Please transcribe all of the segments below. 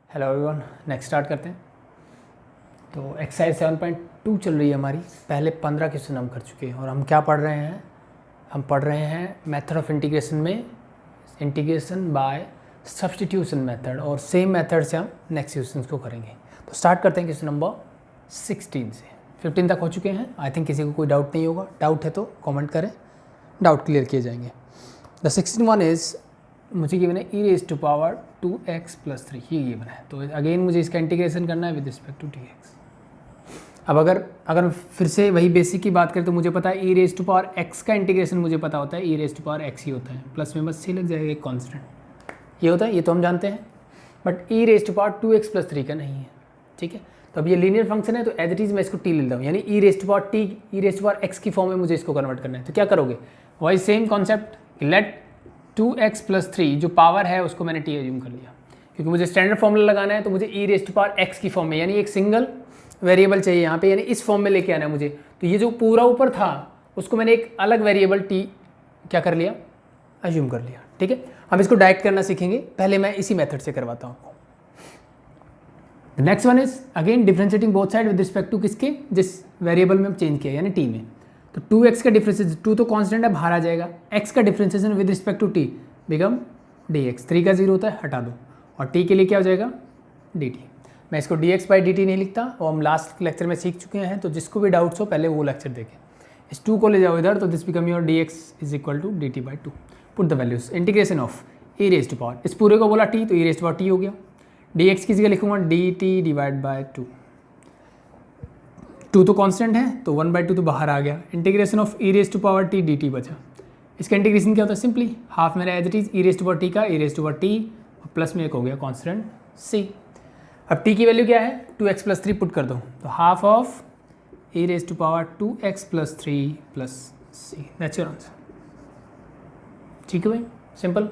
Hello everyone, next start करते हैं। तो एक्सरसाइज 7.2 चल रही है हमारी। पहले 15 क्वेश्चन हम कर चुके हैं और हम क्या पढ़ रहे हैं? हम पढ़ रहे हैं मेथड ऑफ इंटीग्रेशन में इंटीग्रेशन बाय सब्स्टिट्यूशन मेथड, और सेम मेथड से हम नेक्स्ट क्वेश्चन को करेंगे। तो स्टार्ट करते हैं क्वेश्चन नंबर 16 से। 15 तक हो चुके हैं। आई थिंक किसी को कोई डाउट नहीं होगा। डाउट है तो कमेंट करें, डाउट क्लियर किए जाएंगे। द 16 वन इज़ मुझे गिवन है e⁻²x+3, ये गिवन है। तो अगेन मुझे इसका इंटीग्रेशन करना है विद रिस्पेक्ट टू dx। अब अगर फिर से वही बेसिक की बात करें तो मुझे पता है e⁻x का इंटीग्रेशन मुझे पता होता है e⁻x ही होता है, प्लस में बस c लग जाएगा एक कॉन्स्टेंट, ये होता है, ये तो हम जानते हैं। बट e⁻2x+3 का नहीं है, ठीक है। तो अब ये लीनियर फंक्शन है तो एज इट इज़ मैं इसको t ले लेता हूँ, यानी e⁻x की फॉर्म में मुझे इसको कन्वर्ट करना है। तो क्या करोगे? वही सेम कॉन्सेप्ट, लेट 2x+3 जो पावर है उसको मैंने t एज्यूम कर लिया, क्योंकि मुझे स्टैंडर्ड फॉर्मूला लगाना है। तो मुझे e⁻x की फॉर्म में, यानी एक सिंगल वेरिएबल चाहिए यहाँ पे, यानी इस फॉर्म में लेके आना है मुझे। तो ये जो पूरा ऊपर था उसको मैंने एक अलग वेरिएबल t क्या कर लिया, एज्यूम कर लिया, ठीक है। हम इसको डायरेक्ट करना सीखेंगे, पहले मैं इसी मेथड से करवाता हूँ आपको। Next one is again differentiating both side with respect to किसके, जिस वेरिएबल में हम चेंज किया, यानी t में। तो 2x का डिफरेंशिएशन, 2 तो कांस्टेंट है, बाहर आ जाएगा। x का differentiation with respect to t become dx, 3 का 0 होता है, हटा दो, और t के लिए क्या हो जाएगा dt। मैं इसको dx/dt नहीं लिखता, वो हम लास्ट लेक्चर में सीख चुके हैं। तो जिसको भी डाउट्स हो पहले वो लेक्चर देखें। इस 2 को ले जाओ इधर, तो this become your dx = dt/2। Put the values, integration of e⁻, इस पूरे को बोला t तो e⁻t हो गया। dx की जगह लिखूंगा dt/2। 2 तो कांस्टेंट है तो 1/2 तो बाहर आ गया। इंटीग्रेशन ऑफ e⁻t dt बचा। इसका इंटीग्रेशन क्या होता है? सिंपली हाफ मेरा एज इट इज e⁻t का e⁻t, और प्लस में एक हो गया कांस्टेंट c। अब t की वैल्यू क्या है? 2x+3 पुट कर दो, तो half of e⁻2x+3 plus c, that's your answer. ठीक है भाई, सिंपल।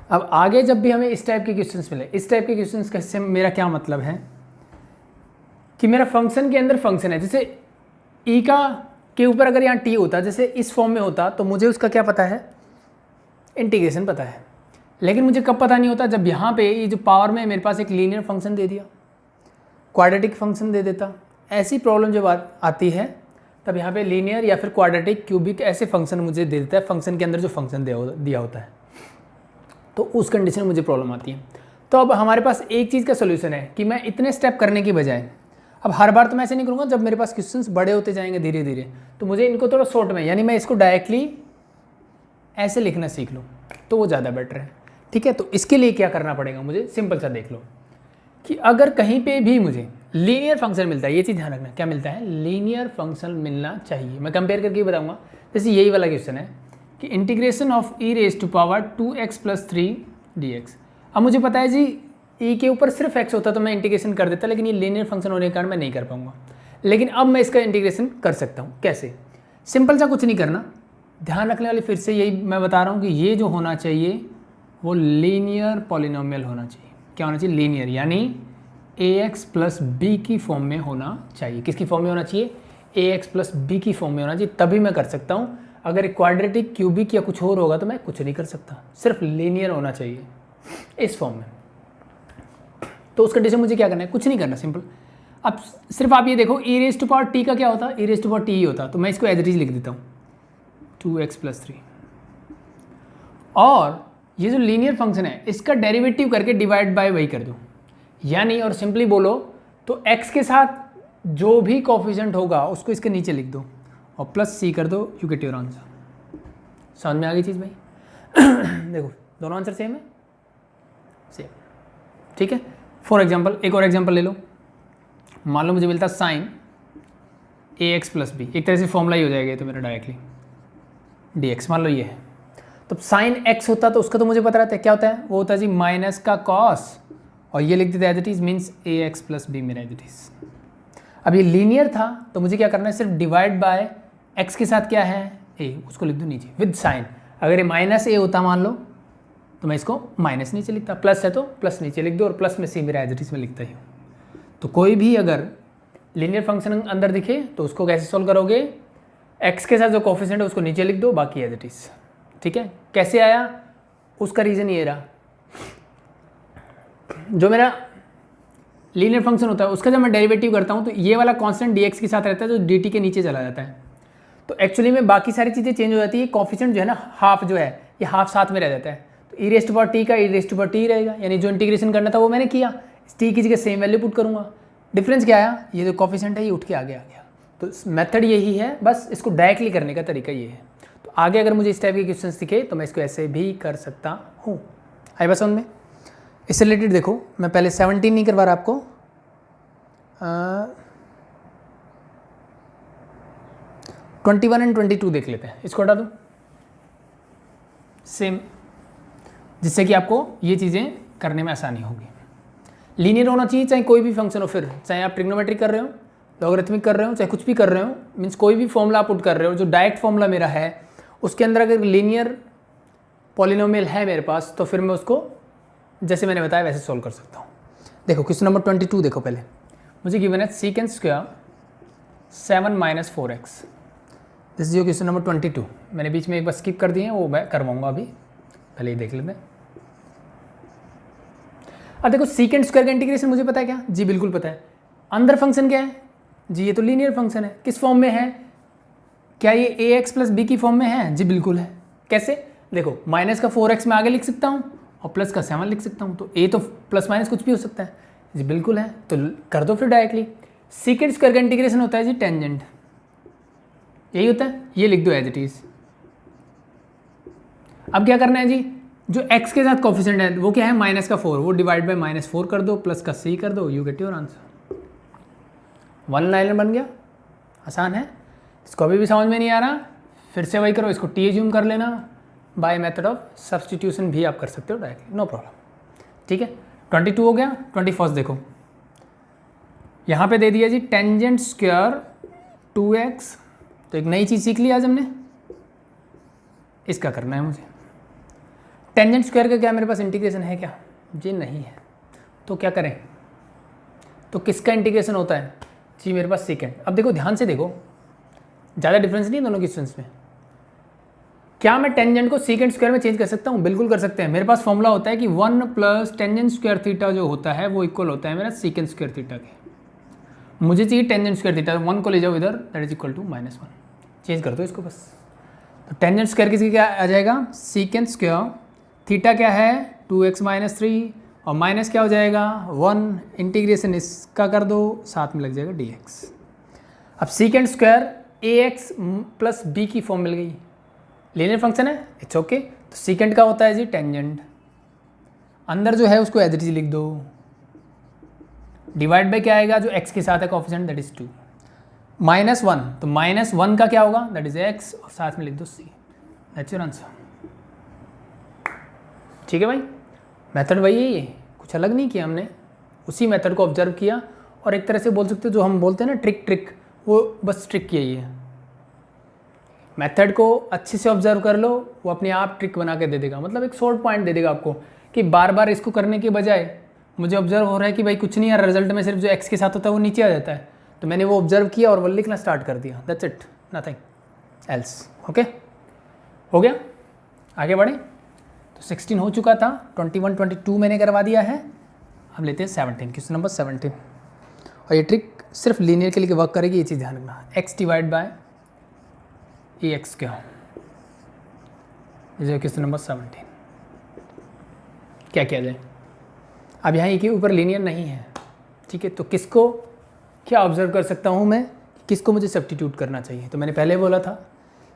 अब आगे जब भी हमें इस टाइप के क्वेश्चंस मिले, इस टाइप के क्वेश्चंस का से मेरा क्या मतलब है कि मेरा फंक्शन के अंदर फंक्शन है। जैसे e का के ऊपर अगर यहाँ t होता, जैसे इस फॉर्म में होता, तो मुझे उसका क्या पता है, इंटीग्रेशन पता है। लेकिन मुझे कब पता नहीं होता? जब यहाँ पे ये जो पावर में मेरे पास एक लीनियर फंक्शन दे दिया, क्वाड्रेटिक फंक्शन दे देता। ऐसी प्रॉब्लम जब आती है तब यहाँ पे लीनियर या फिर क्वाड्रेटिक, क्यूबिक ऐसे फंक्शन मुझे दे देता है, फंक्शन के अंदर जो फंक्शन दिया होता है, तो उस कंडीशन में मुझे प्रॉब्लम आती है। तो अब हमारे पास एक चीज़ का सोल्यूशन है कि मैं इतने स्टेप करने की बजाय, अब हर बार तो मैं ऐसे नहीं करूँगा, जब मेरे पास क्वेश्चंस बड़े होते जाएंगे धीरे धीरे, तो मुझे इनको थोड़ा शॉर्ट में, यानी मैं इसको डायरेक्टली ऐसे लिखना सीख लूँ तो वो ज़्यादा बेटर है, ठीक है। तो इसके लिए क्या करना पड़ेगा मुझे, सिंपल सा देख लो कि अगर कहीं पे भी मुझे लीनियर फंक्शन मिलता है, ये चीज़ ध्यान रखना, क्या मिलता है, लीनियर फंक्शन मिलना चाहिए। मैं कंपेयर करके बताऊँगा। जैसे यही वाला क्वेश्चन है कि इंटीग्रेशन ऑफ e⁻2x+3 dx। अब मुझे पता है जी e के ऊपर सिर्फ x होता तो मैं इंटीग्रेशन कर देता, लेकिन ये लीनियर फंक्शन होने के कारण मैं नहीं कर पाऊंगा। लेकिन अब मैं इसका इंटीग्रेशन कर सकता हूँ। कैसे? सिंपल सा, कुछ नहीं करना, ध्यान रखने वाली फिर से यही मैं बता रहा हूँ कि ये जो होना चाहिए वो लीनियर पॉलिनोमियल होना चाहिए। क्या होना चाहिए? लीनियर, यानी ax+b की फॉर्म में होना चाहिए। किसकी फॉर्म में होना चाहिए? ax+b की फॉर्म में होना चाहिए, तभी मैं कर सकता हूँ। अगर क्वाड्रेटिक, क्यूबिक या कुछ और होगा तो मैं कुछ नहीं कर सकता, सिर्फ लीनियर होना चाहिए इस फॉर्म में। तो उस कंडीशन मुझे क्या करना है? कुछ नहीं करना, सिंपल। अब सिर्फ आप ये देखो e⁻t का क्या होता? e⁻t ही होता, तो मैं इसको एज इट इज लिख देता हूँ 2x+3। और ये जो लीनियर फंक्शन है इसका डेरिवेटिव करके डिवाइड बाय वही कर दो, यानी, और सिंपली बोलो तो x के साथ जो भी कोफिशिएंट होगा उसको इसके नीचे लिख दो और प्लस c कर दो, यू गेट योर आंसर। समझ में आ गई चीज़ भाई? देखो दोनों आंसर सेम है, सेम, ठीक है। फॉर एग्जाम्पल एक और एग्जाम्पल ले लो। मान लो मुझे मिलता साइन ax+b, एक तरह से फॉर्मूला ही हो जाएगा तो मेरा डायरेक्टली dx, मान लो ये है। तो साइन x होता तो उसका तो मुझे पता रहता है क्या होता है, वो होता है जी माइनस का कॉस, और ये लिख देते as it is, means ax+b मेरा एज इट इज। अब ये लीनियर था तो मुझे क्या करना है, सिर्फ डिवाइड बाय x के साथ क्या है, a, उसको लिख दो नीचे विद साइन। अगर ये माइनस a होता मान लो तो मैं इसको माइनस नीचे लिखता, प्लस है तो प्लस नीचे लिख दो, और प्लस में c मेरा एज इट इज में लिखता ही हूँ। तो कोई भी अगर लीनियर फंक्शन अंदर दिखे तो उसको कैसे सॉल्व करोगे, x के साथ जो कोफिशिएंट है उसको नीचे लिख दो, बाकी एज इट इज, ठीक है। कैसे आया उसका रीज़न ये रहा, जो मेरा लीनियर फंक्शन होता है उसका जब मैं डेरिवेटिव करता हूँ तो ये वाला कांस्टेंट dx के साथ रहता है जो dt के नीचे चला जाता है। तो एक्चुअली में बाकी सारी चीज़ें चेंज हो जाती है, कोफिशिएंट जो है ना हाफ जो है ये हाफ साथ में रह जाता है। तो e रेस्ट पावर t का e रेस्ट पावर t रहेगा, यानी जो इंटीग्रेशन करना था वो मैंने किया, t की जगह सेम वैल्यू पुट करूँगा। डिफरेंस क्या आया, ये जो कोफिशिएंट है ये उठ के आगे आ गया। तो मेथड यही है, बस इसको डायरेक्टली करने का तरीका ये है। तो आगे अगर मुझे इस टाइप के क्वेश्चन दिखे तो मैं इसको ऐसे भी कर सकता हूँ। आई बस में इससे रिलेटेड देखो, मैं पहले 17 नहीं करवा रहा आपको, 21 एंड 22 देख लेते हैं। इसको हटा दूँ सेम, जिससे कि आपको ये चीज़ें करने में आसानी होगी। लीनियर होना चाहिए, चाहे कोई भी फंक्शन हो, फिर चाहे आप ट्रिग्नोमेट्रिक कर रहे हो, लॉगरिथमिक कर रहे हो, चाहे कुछ भी कर रहे हो, मीन्स कोई भी फॉर्मूला आप पुट कर रहे हो। जो डायरेक्ट फॉर्मूला मेरा है उसके अंदर अगर लीनियर पॉलिनोमियल है मेरे पास तो फिर मैं उसको जैसे मैंने बताया वैसे सॉल्व कर सकता हूँ। देखो क्वेश्चन नंबर 22 देखो, पहले मुझे गिवन है secant square 7 - 4x। This is your question number 22। मैंने बीच में एक बार स्किप कर दिए हैं, वो मैं करवाऊंगा अभी, पहले ही देख लेते हैं। अब देखो सीकेंड स्क्वायर का इंटीग्रेशन मुझे पता है क्या, जी बिल्कुल पता है। अंदर फंक्शन क्या है जी, ये तो लीनियर फंक्शन है। किस फॉर्म में है, क्या ये ax + b की फॉर्म में है, जी बिल्कुल है। कैसे, देखो माइनस का 4x मैं आगे लिख सकता हूँ और प्लस का 7 लिख सकता हूँ, तो a तो प्लस माइनस कुछ भी हो सकता है, जी बिल्कुल है। तो कर दो फिर डायरेक्टली। सीकेंड स्क्वायर का इंटीग्रेशन होता है जी टेंजेंट, यही होता है, ये लिख दो एज इट इज। अब क्या करना है जी, जो x के साथ कोफिशिएंट है वो क्या है माइनस का 4, वो डिवाइड बाय -4 कर दो, प्लस का c कर दो, you get your answer. 1 line बन गया, आसान है। इसको अभी भी समझ में नहीं आ रहा, फिर से वही करो, इसको t एज्यूम कर लेना, बाय मेथड ऑफ सब्सटीट्यूशन भी आप कर सकते हो डायरेक्टली, नो प्रॉब्लम। ठीक है, 22 हो गया। 21 देखो, यहाँ पे दे दिया जी टेंजेंट स्क्वायर 2x, तो एक नई चीज़ सीख ली आज हमने, इसका करना है मुझे। टेंजेंट स्क्वायर का क्या मेरे पास इंटीग्रेशन है क्या, जी नहीं है, तो क्या करें, तो किसका इंटीग्रेशन होता है जी, मेरे पास सेकेंड। अब देखो ध्यान से देखो, ज़्यादा डिफरेंस नहीं है दोनों क्वेश्चंस में। क्या मैं टेंजेंट को सेकेंड स्क्वायर में चेंज कर सकता हूँ, बिल्कुल कर सकते हैं। मेरे पास फॉर्मूला होता है कि 1 + टेंजेंट स्क्वायर थीटा जो होता है वो इक्वल होता है मेरा सेकेंड स्क्वायर थीटा के। मुझे चाहिए टेंजेंट स्क्वायर थीटा, 1 को ले जाओ इधर, that is equal to -1, change कर दो इसको बस। तो टेंजेंट स्क्वायर किसी क्या आ जाएगा, सेकेंड स्क्वायर थीटा क्या है 2x - 3 और माइनस क्या हो जाएगा 1, इंटीग्रेशन इसका कर दो, साथ में लग जाएगा dx। अब सेकेंड स्क्वायर ax + b की फॉर्म मिल गई, लीनियर फंक्शन है, इट्स ओके। तो सेकेंड का होता है जी टेंजेंट, अंदर जो है उसको एज इट इज लिख दो, डिवाइड बाय क्या आएगा जो x के साथ है कोफिशिएंट, दैट इज 2, -1, तो -1 का क्या होगा, दैट इज x, और साथ में लिख दो c, दैट्स योर आंसर। ठीक है भाई, मेथड वही है, ये कुछ अलग नहीं किया हमने, उसी मेथड को ऑब्जर्व किया, और एक तरह से बोल सकते हो जो हम बोलते हैं ना ट्रिक, वो बस ट्रिक यही है। मेथड को अच्छे से ऑब्जर्व कर लो, वो अपने आप ट्रिक बना के दे देगा, मतलब एक शॉर्ट पॉइंट दे देगा आपको कि बार बार इसको करने के बजाय मुझे ऑब्जर्व हो रहा है कि भाई कुछ नहीं है, रिजल्ट में सिर्फ जो x के साथ होता है वो नीचे आ जाता है, तो मैंने वो ऑब्जर्व किया और वो लिखना स्टार्ट कर दिया, that's it, nothing else. Okay, हो गया, आगे बढ़े। तो 16 हो चुका था, 21 22 मैंने करवा दिया है। हम लेते हैं 17, क्वेश्चन नंबर 17, और ये ट्रिक सिर्फ लीनियर के लिए वर्क करेगी, ये चीज़ ध्यान रखना। x डिवाइड बाय ax क्या, ये क्वेश्चन नंबर 17, क्या किया जाए। अब यहाँ के ऊपर लीनियर नहीं है, ठीक है, तो किसको क्या ऑब्जर्व कर सकता हूँ मैं, किसको मुझे सब्स्टिट्यूट करना चाहिए। तो मैंने पहले बोला था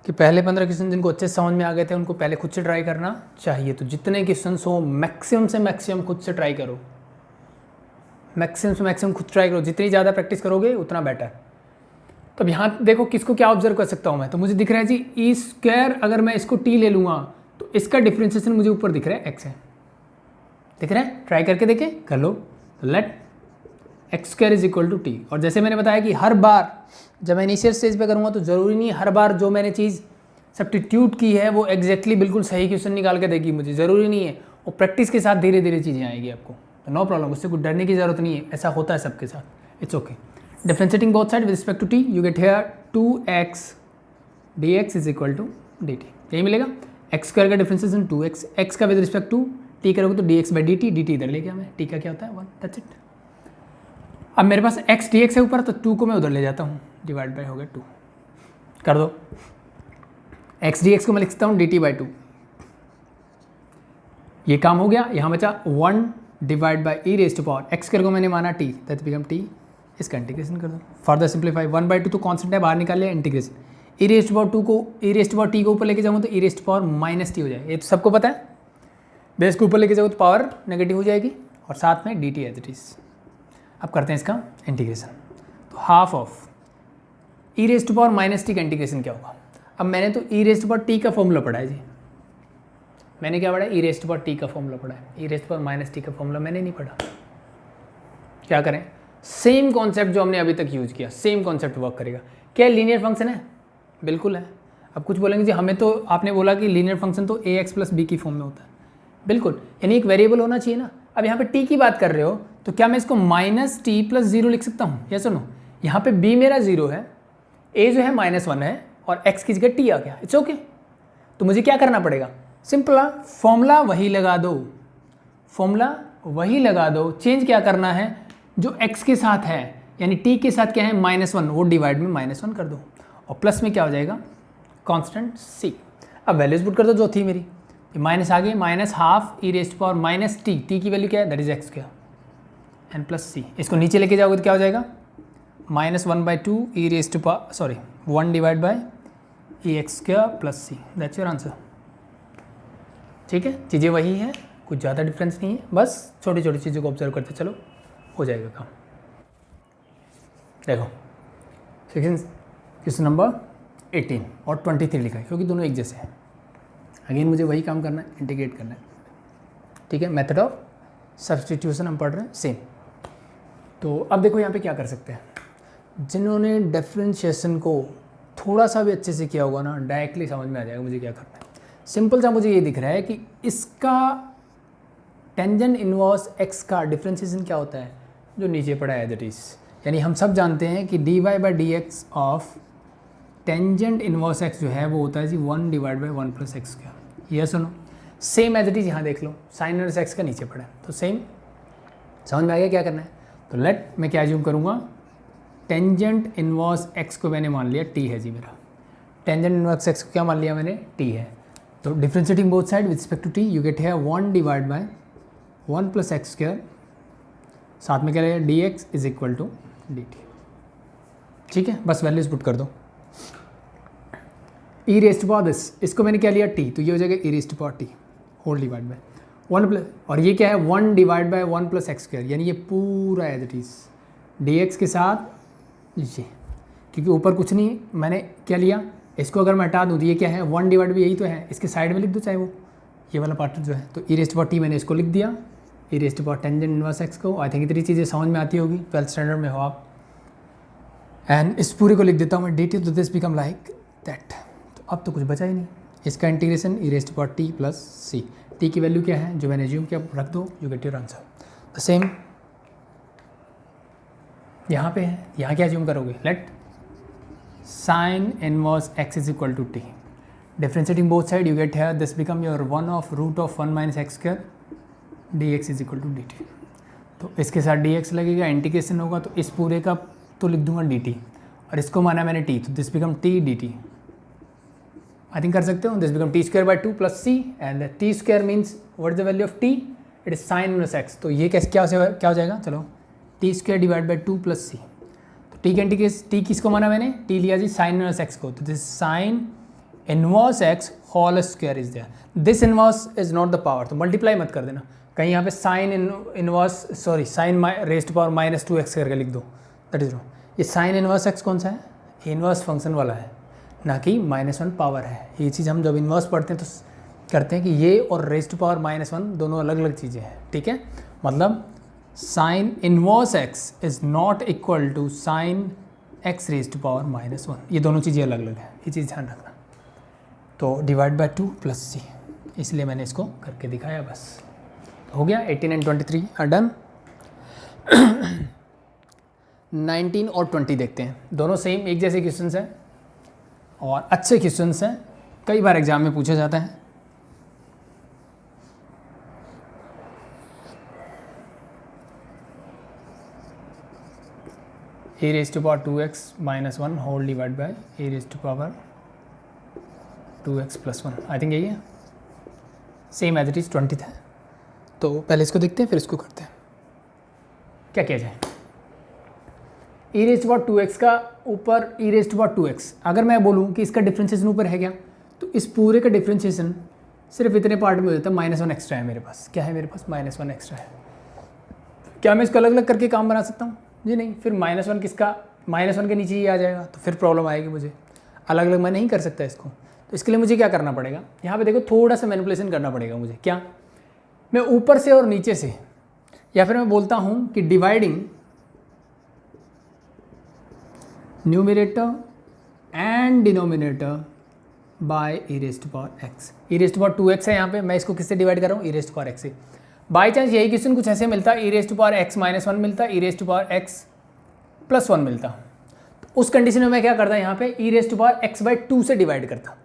कि पहले 15 क्वेश्चन जिनको अच्छे समझ में आ गए थे उनको पहले खुद से ट्राई करना चाहिए। तो जितने क्वेश्चन हो मैक्सिमम से मैक्सिमम खुद से ट्राई करो, मैक्सिमम से मैक्सिमम खुद ट्राई करो, जितनी ज़्यादा प्रैक्टिस करोगे उतना बेटर। तो अब यहाँ देखो किसको क्या ऑब्जर्व कर सकता हूँ मैं, तो मुझे दिख रहा है जी ई स्क्वायर, अगर मैं इसको टी ले लूँगा तो इसका डिफ्रेंशिएशन मुझे ऊपर दिख रहा है एक्स है, दिख रहा है, ट्राई करके देखें, कर लो। Let x square is equal to t, और जैसे मैंने बताया कि हर बार जब मैं इनिशियल स्टेज पे करूँगा तो ज़रूरी नहीं हर बार जो मैंने चीज़ सब्स्टिट्यूट की है वो एग्जैक्टली बिल्कुल सही क्वेश्चन निकाल के देगी मुझे, ज़रूरी नहीं है, वो प्रैक्टिस के साथ धीरे धीरे चीज़ें आएगी आपको, तो नो प्रॉब्लम, उससे कुछ डरने की ज़रूरत नहीं है, ऐसा होता है सबके साथ, it's okay. Differentiating both side with respect to t, you get here 2x dx is equal to dt, यही मिलेगा। एक्स स्क्वायर का डिफरेंशिएशन 2x, एक्स का विद रिस्पेक्ट टू टी करोगे तो d x by d t, d t इधर ले गया मैं, टी का क्या होता है 1, दैट्स इट। अब मेरे पास एक्स डी एक्स है ऊपर, तो 2 को मैं उधर ले जाता हूँ, डिवाइड बाई हो गया 2, कर दो। एक्स डी एक्स को मैं लिख सकता हूँ डी टी बाई 2, ये काम हो गया। यहाँ बचा 1 divide by e raise to power x square को मैंने माना टी, दैट बिकम टी, इसका इंटीग्रेशन कर दो। फर्दर सिंप्लीफाई 1/2 तो कॉन्स्टेंट है, बाहर निकाल लिया, integration e raise to power 2 को e raise to power t को ऊपर लेके जाऊँ तो e raise to power minus t हो जाएगा, ये तो सबको पता है। बेस को ऊपर लेके जाओ तो पावर नेगेटिव हो जाएगी और साथ में d t as it is. अब करते हैं इसका इंटीग्रेशन, तो half of e raise to power minus t का इंटीग्रेशन क्या होगा। अब मैंने तो e raise to power t का फॉर्मूला पढ़ा है जी, मैंने क्या पढ़ा है, e raise to power t का फॉर्मूला पढ़ा है, e raise to power minus t का फॉर्मूला मैंने नहीं पढ़ा। क्या करें, सेम कॉन्सेप्ट जो हमने अभी तक यूज किया, सेम कॉन्सेप्ट वर्क करेगा। क्या लीनियर फंक्शन है, बिल्कुल है। अब कुछ बोलेंगे जी हमें तो आपने बोला कि लीनियर फंक्शन तो ए एक्स प्लस बी की फॉर्म में होता है, बिल्कुल, यानी एक वेरिएबल होना चाहिए ना। अब यहाँ पे टी की बात कर रहे हो तो क्या मैं इसको माइनस टी प्लस जीरो लिख सकता हूँ, या सुनो, यहाँ पे बी मेरा जीरो है, ए जो है -1 है और एक्स की जगह टी आ गया, इट्स ओके। तो मुझे क्या करना पड़ेगा, सिंपल फॉर्मूला वही लगा दो, फॉर्मूला वही लगा दो, चेंज क्या करना है, जो x के साथ है यानी t के साथ क्या है -1, वो डिवाइड में -1 कर दो और प्लस में क्या हो जाएगा कांस्टेंट c। अब वैल्यूज पुट कर दो जो थी मेरी, माइनस आ गई, minus half e raise to power minus t, t की वैल्यू क्या है, that is x square n plus c. इसको नीचे लेके जाओगे तो क्या हो जाएगा -1/2 e raise to power 1 divide by e x square plus C, that's your answer. ठीक है, चीज़ें वही हैं, कुछ ज़्यादा डिफरेंस नहीं है, बस छोटी छोटी चीज़ों को ऑब्जर्व करते चलो, हो जाएगा काम। देखो क्वेश्चन नंबर 18 और 23 लिखा है, क्योंकि दोनों एक जैसे हैं। अगेन मुझे वही काम करना है, इंटीग्रेट करना है। ठीक है, मेथड ऑफ सब्सटीट्यूशन हम पढ़ रहे हैं सेम। तो अब देखो यहाँ पे क्या कर सकते हैं, जिन्होंने डिफरेंशिएशन को थोड़ा सा भी अच्छे से किया होगा ना, डायरेक्टली समझ में आ जाएगा मुझे क्या करना है। सिंपल सा मुझे ये दिख रहा है कि इसका टेंजेंट इनवर्स एक्स का डिफरेंशिएशन क्या होता है, जो नीचे पड़ा है दैट इज, यानी हम सब जानते हैं कि dy by D x of tangent inverse x जो है वो होता है जी 1 डिवाइड बाई 1 प्लस एक्स का। ये सुनो सेम एज इट इज, यहाँ देख लो साइन इनवर्स एक्स का नीचे पड़ा है, तो सेम समझ में आ गया क्या करना है। तो लेट मैं क्या अज्यूम करूँगा, टेंजेंट इनवर्स एक्स को मैंने मान लिया टी है जी मेरा, टेंजेंट इनवर्स एक्स को क्या मान लिया मैंने, टी है। तो differentiating both side with respect to t you get है 1 divide by 1 plus x square, साथ में क्या रहेगा d x is equal to d t. ठीक है, बस वैल्यूज पुट कर दो। E raise to power this, इसको मैंने क्या लिया टी, तो ये हो जाएगा e raise to power t whole divide by 1 plus, और ये क्या है 1 divide by 1 plus x square, यानी ये पूरा as it is d x के साथ ये, क्योंकि ऊपर कुछ नहीं मैंने क्या लिया, इसको अगर मैं हटा दूँ तो ये क्या है 1 डिवाइड बाई, यही तो है, इसके साइड में लिख दो चाहे वो ये वाला पार्ट जो है। तो e raise to power t मैंने इसको लिख दिया, e raise to power tangent inverse x को। आई थिंक इतनी चीज़ें समझ में आती होगी, 12th स्टैंडर्ड में हो आप। एंड इस पूरे को लिख देता हूँ मैं डी टी, तो दिस बिकम लाइक दैट। तो अब तो कुछ बचा ही नहीं, इसका integration e raise to power t plus c, t की वैल्यू क्या है जो मैंने एज्यूम किया रख दो, you get your answer. The same यहाँ पे है, यहाँ क्या एज्यूम करोगे, let sine inverse x is equal to t, differentiating both side you get है this become your 1 of root of 1 minus x square d x is equal to d t. तो इसके साथ डी एक्स लगेगा, integration होगा तो इस पूरे का तो लिख दूंगा डी टी, और इसको माना मैंने टी, तो this become t d t. I think कर सकते हो, this become t square by 2 plus c, and t square means what is the value of t, it is sine inverse x. तो ये कैसे क्या हो जाएगा, चलो t square divide by 2 plus c. तो टी का इंटीग्रेशन, टी किसको माना मैंने, टी लिया जी साइन इनवर्स एक्स को, तो this sine inverse x whole square is there, this inverse is not the power, तो मल्टीप्लाई मत कर देना कहीं, यहाँ पे sine inverse sine raise to power -2x करके लिख दो, दैट इज रॉन्ग। ये साइन इनवर्स एक्स कौन सा है, इनवर्स फंक्शन वाला है, ना कि -1 पावर है। ये चीज़ हम जब इनवर्स पढ़ते हैं तो करते हैं कि ये और रेज टू पावर -1 दोनों अलग अलग चीज़ें हैं। ठीक है, मतलब sine inverse x is not equal to sine x raise to power -1, ये दोनों चीज़ें अलग अलग हैं, ये चीज़ ध्यान रखना। तो डिवाइड बाई 2 प्लस सी, इसलिए मैंने इसको करके दिखाया, बस हो गया। 18 एंड 23 आर डन। 19 और 20 देखते हैं, दोनों सेम एक जैसे क्वेश्चंस हैं और अच्छे क्वेश्चंस हैं, कई बार एग्जाम में पूछा जाता है। A raise to power 2x minus 1 whole divide by a raise to power 2x plus 1। I think यही है, सेम एज इट इज़ 20 है। तो पहले इसको देखते हैं फिर इसको करते हैं। क्या किया जाए, ई रेज टू पावर 2x का ऊपर ई रेज टू पावर 2x, अगर मैं बोलूँ कि इसका डिफ्रेंशिएशन ऊपर है क्या, तो इस पूरे का डिफ्रेंशिएशन सिर्फ इतने पार्ट में हो जाता है। -1 एक्स्ट्रा है मेरे पास। क्या है मेरे पास? -1 एक्स्ट्रा है। क्या मैं इसको अलग अलग करके काम बना सकता हूँ? जी नहीं, फिर -1 किसका, -1 के नीचे ही आ जाएगा, तो फिर प्रॉब्लम आएगी मुझे। अलग अलग मैं नहीं कर सकता इसको। तो इसके लिए मुझे क्या करना पड़ेगा, यहाँ पे देखो थोड़ा सा मैनिपुलेशन करना पड़ेगा मुझे। क्या, मैं ऊपर से और नीचे से, या फिर मैं बोलता हूँ कि dividing numerator and denominator by e raise to power x। E raise to power 2x है यहाँ पे, मैं इसको किससे डिवाइड कर रहा हूँ? E raise to power x से। बाई चांस यही क्वेश्चन कुछ ऐसे मिलता, e raise to power x minus 1 मिलता, e raise to power x plus 1 मिलता, तो उस कंडीशन में मैं क्या करता यहाँ पे e raise to power x by 2 से डिवाइड करता।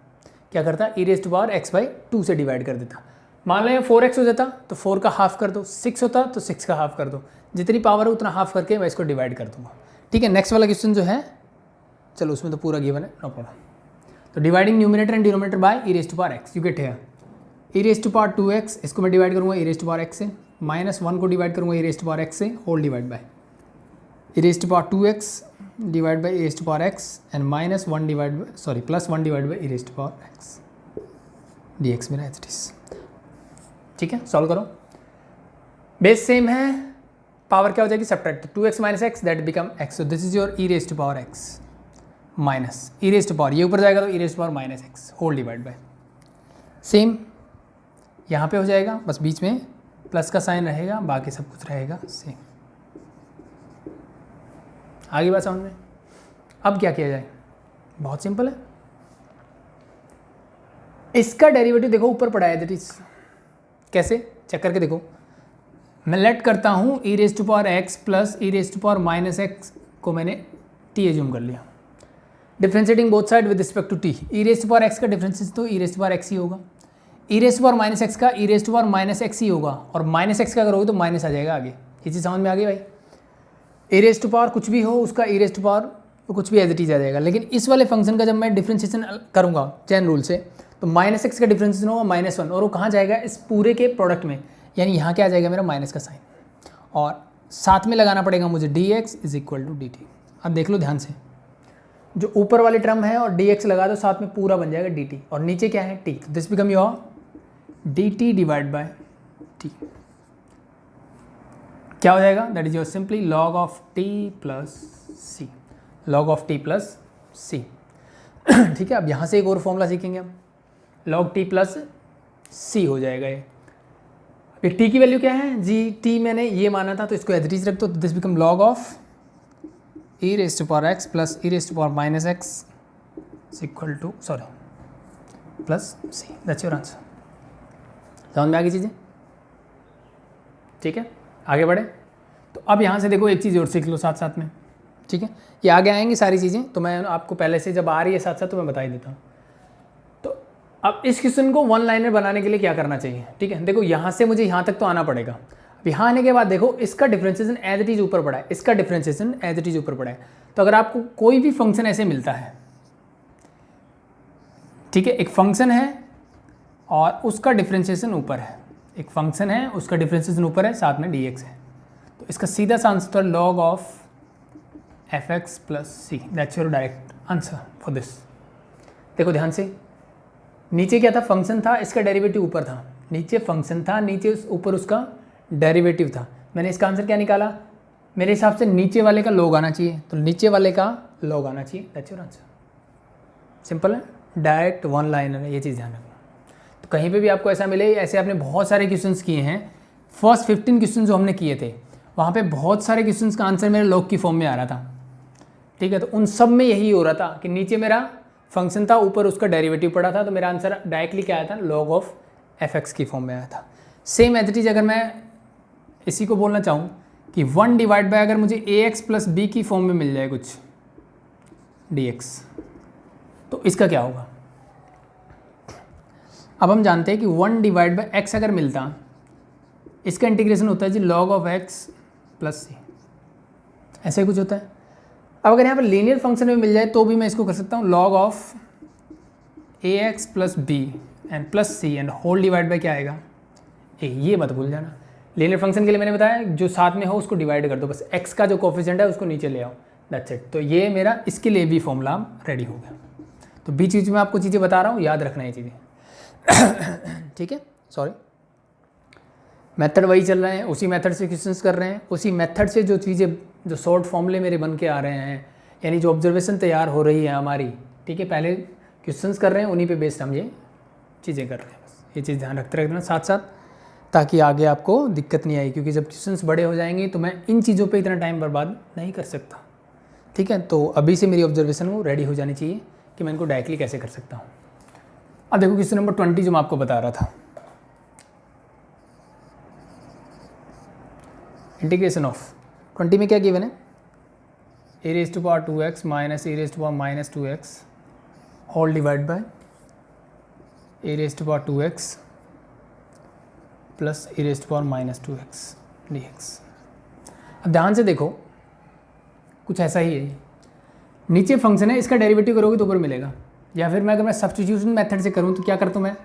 क्या करता? E raise to power x by 2 से डिवाइड कर देता। मान लो 4x हो जाता तो 4 का हाफ कर दो, 6 होता तो 6 का हाफ कर दो, जितनी पावर है उतना हाफ करके मैं इसको डिवाइड कर दूंगा। ठीक है, नेक्स्ट वाला क्वेश्चन जो है, चलो उसमें तो पूरा गिवन है, नो प्रॉब्लम। तो dividing numerator and denominator by e raise to power x, you get here e raise to power 2x, इसको मैं डिवाइड करूँगा e raise to power x से, -1 को डिवाइड करूँगा e raise to power x से, whole divide by e raise to power 2x divide by e raise to power x and -1 divide by, sorry +1 divide by e raise to power x dx मेरा as it is. ठीक है, solve करो। Base same है, power क्या हो जाएगी? Subtract 2x minus x, that become x। So this is your e raise to power x minus e raise to power, ये ऊपर जाएगा तो e raise to power minus x whole divide by, same यहाँ पे हो जाएगा, बस बीच में प्लस का साइन रहेगा, बाकी सब कुछ रहेगा सेम। आगे बात समझ में? अब क्या किया जाए? बहुत सिंपल है। इसका डेरिवेटिव देखो ऊपर पड़ा है, दैट इज कैसे, चेक करके देखो। मैं लेट करता हूँ e raise to power x plus e raise to power minus x को मैंने t एज्यूम कर लिया, differentiating both side with respect to t। E raise to power x का डिफरेंशिएशन तो e raise to power x ही होगा, e raise to power minus x का e raise to power minus x ही होगा, और माइनस एक्स का अगर होगी तो माइनस आ जाएगा आगे। ये चीज़ समझ में आ गई भाई? ई रेज टू पावर कुछ भी हो, उसका ई रेज टू पावर तो कुछ भी एज इट इज आ जाएगा। लेकिन इस वाले फंक्शन का जब मैं डिफ्रेंशिएशन करूँगा चैन रूल से, तो -x का डिफरेंशिएशन होगा -1, और वो कहाँ जाएगा? इस पूरे के प्रोडक्ट में, यानी यहाँ क्या आ जाएगा मेरा माइनस का साइन, और साथ में लगाना पड़ेगा मुझे dx is equal to dt। अब देख लो ध्यान से, जो ऊपर वाली टर्म है और dx लगा दो, साथ में पूरा बन जाएगा dt, और नीचे क्या है? t। This become your dt divide by t। क्या हो जाएगा? That is your simply log of t plus c, log of t plus c। ठीक है, अब यहाँ से एक और फॉर्मूला सीखेंगे हम, log t प्लस c हो जाएगा ये। फिर t की वैल्यू क्या है? जी t मैंने ये माना था तो इसको एज इट इज रख दो, तो this become log of e raise to power x plus e raise to power minus x equal to, sorry, plus c। That's your answer. समझ में आ गई चीज़ें? ठीक है, आगे बढ़े। तो अब यहाँ से देखो एक चीज़ और सीख लो साथ साथ में। ठीक है, ये आगे आएंगी सारी चीज़ें, तो मैं आपको पहले से जब आ रही है साथ साथ तो मैं बता ही देता हूँ। तो अब इस क्वेश्चन को वन लाइनर बनाने के लिए क्या करना चाहिए? ठीक है, देखो यहाँ से मुझे यहाँ तक तो आना पड़ेगा। अब यहाँ आने के बाद देखो इसका डिफरेंशिएशन एज इट इज ऊपर पड़ा है, इसका डिफरेंशिएशन एज इट इज ऊपर पड़ा है। तो अगर आपको कोई भी फंक्शन ऐसे मिलता है, ठीक है, एक फंक्शन है और उसका डिफरेंशिएशन ऊपर है, एक फंक्शन है उसका डिफरेंशिएशन ऊपर है, साथ में dx है, तो इसका सीधा सा answer log of fx plus C. That's your direct answer for this. देखो ध्यान से, नीचे क्या था? फंक्शन था, इसका डेरिवेटिव ऊपर था, नीचे फंक्शन था, नीचे ऊपर उसका डेरिवेटिव था। मैंने इसका आंसर क्या निकाला? मेरे हिसाब से नीचे वाले का log आना चाहिए, तो नीचे वाले का log आना चाहिए। That's your answer. सिंपल है, डायरेक्ट वन लाइनर है, ये चीज़ ध्यान रखना। तो कहीं पे भी आपको ऐसा मिले, ऐसे आपने बहुत सारे क्वेश्चंस किए हैं, फर्स्ट 15 क्वेश्चन जो हमने किए थे वहाँ पे बहुत सारे क्वेश्चंस का आंसर मेरे log की फॉर्म में आ रहा था। ठीक है, तो उन सब में यही हो रहा था कि नीचे मेरा फंक्शन था, ऊपर उसका डेरिवेटिव पड़ा था, तो मेरा आंसर डायरेक्टली क्या आया था? log ऑफ fx की फॉर्म में आया था। सेम एज इट इज अगर मैं इसी को बोलना चाहूँ कि 1 डिवाइड बाय अगर मुझे ax प्लस b की फॉर्म में मिल जाए कुछ dx, तो इसका क्या होगा? अब हम जानते हैं कि 1 डिवाइड बाय x अगर मिलता, इसका इंटीग्रेशन होता है जी log ऑफ x प्लस सी, ऐसे कुछ होता है। अब अगर यहाँ पर लीनियर फंक्शन में मिल जाए तो भी मैं इसको कर सकता हूँ log of ax plus b and plus c and whole divide by क्या आएगा ए। ये मत भूल जाना, लीनियर फंक्शन के लिए मैंने बताया जो साथ में हो उसको डिवाइड कर दो, बस x का जो कोफिशिएंट है उसको नीचे ले आओ, दैट्स इट। तो ये मेरा इसके लिए भी फॉर्मूला रेडी हो गया। तो बीच बीच में आपको चीज़ें बता रहा हूँ, याद रखना ये चीज़ें ठीक है। सॉरी, मेथड वही चल रहे हैं, उसी मेथड से क्वेश्चंस कर रहे हैं, उसी मेथड से जो चीज़ें जो शॉर्ट फॉर्मूले मेरे बन के आ रहे हैं, यानी जो ऑब्जर्वेशन तैयार हो रही है हमारी, ठीक है, पहले क्वेश्चंस कर रहे हैं, उन्हीं पे बेस्ड हम ये चीज़ें कर रहे हैं। बस ये चीज़ ध्यान रखते रहना साथ साथ, ताकि आगे आपको दिक्कत नहीं आई, क्योंकि जब क्वेश्चंस बड़े हो जाएंगे तो मैं इन चीज़ों पे इतना टाइम बर्बाद नहीं कर सकता, ठीक है। तो अभी से मेरी ऑब्जर्वेशन वो रेडी हो जानी चाहिए कि मैं इनको डायरेक्टली कैसे कर सकता हूँ। अब देखो क्वेश्चन नंबर 20 जो मैं आपको बता रहा था, इंटीग्रेशन ऑफ 20 में क्या गिवन है, a raise to power 2x minus a raise to power minus 2x whole divide by a raise to power 2x plus a raise to power minus 2x dx। अब ध्यान से देखो, कुछ ऐसा ही है, नीचे फंक्शन है, इसका डेरिवेटिव करोगे तो ऊपर मिलेगा, या फिर अगर मैं सब्स्टिट्यूशन मेथड से करूँ तो क्या करता हूँ मैं,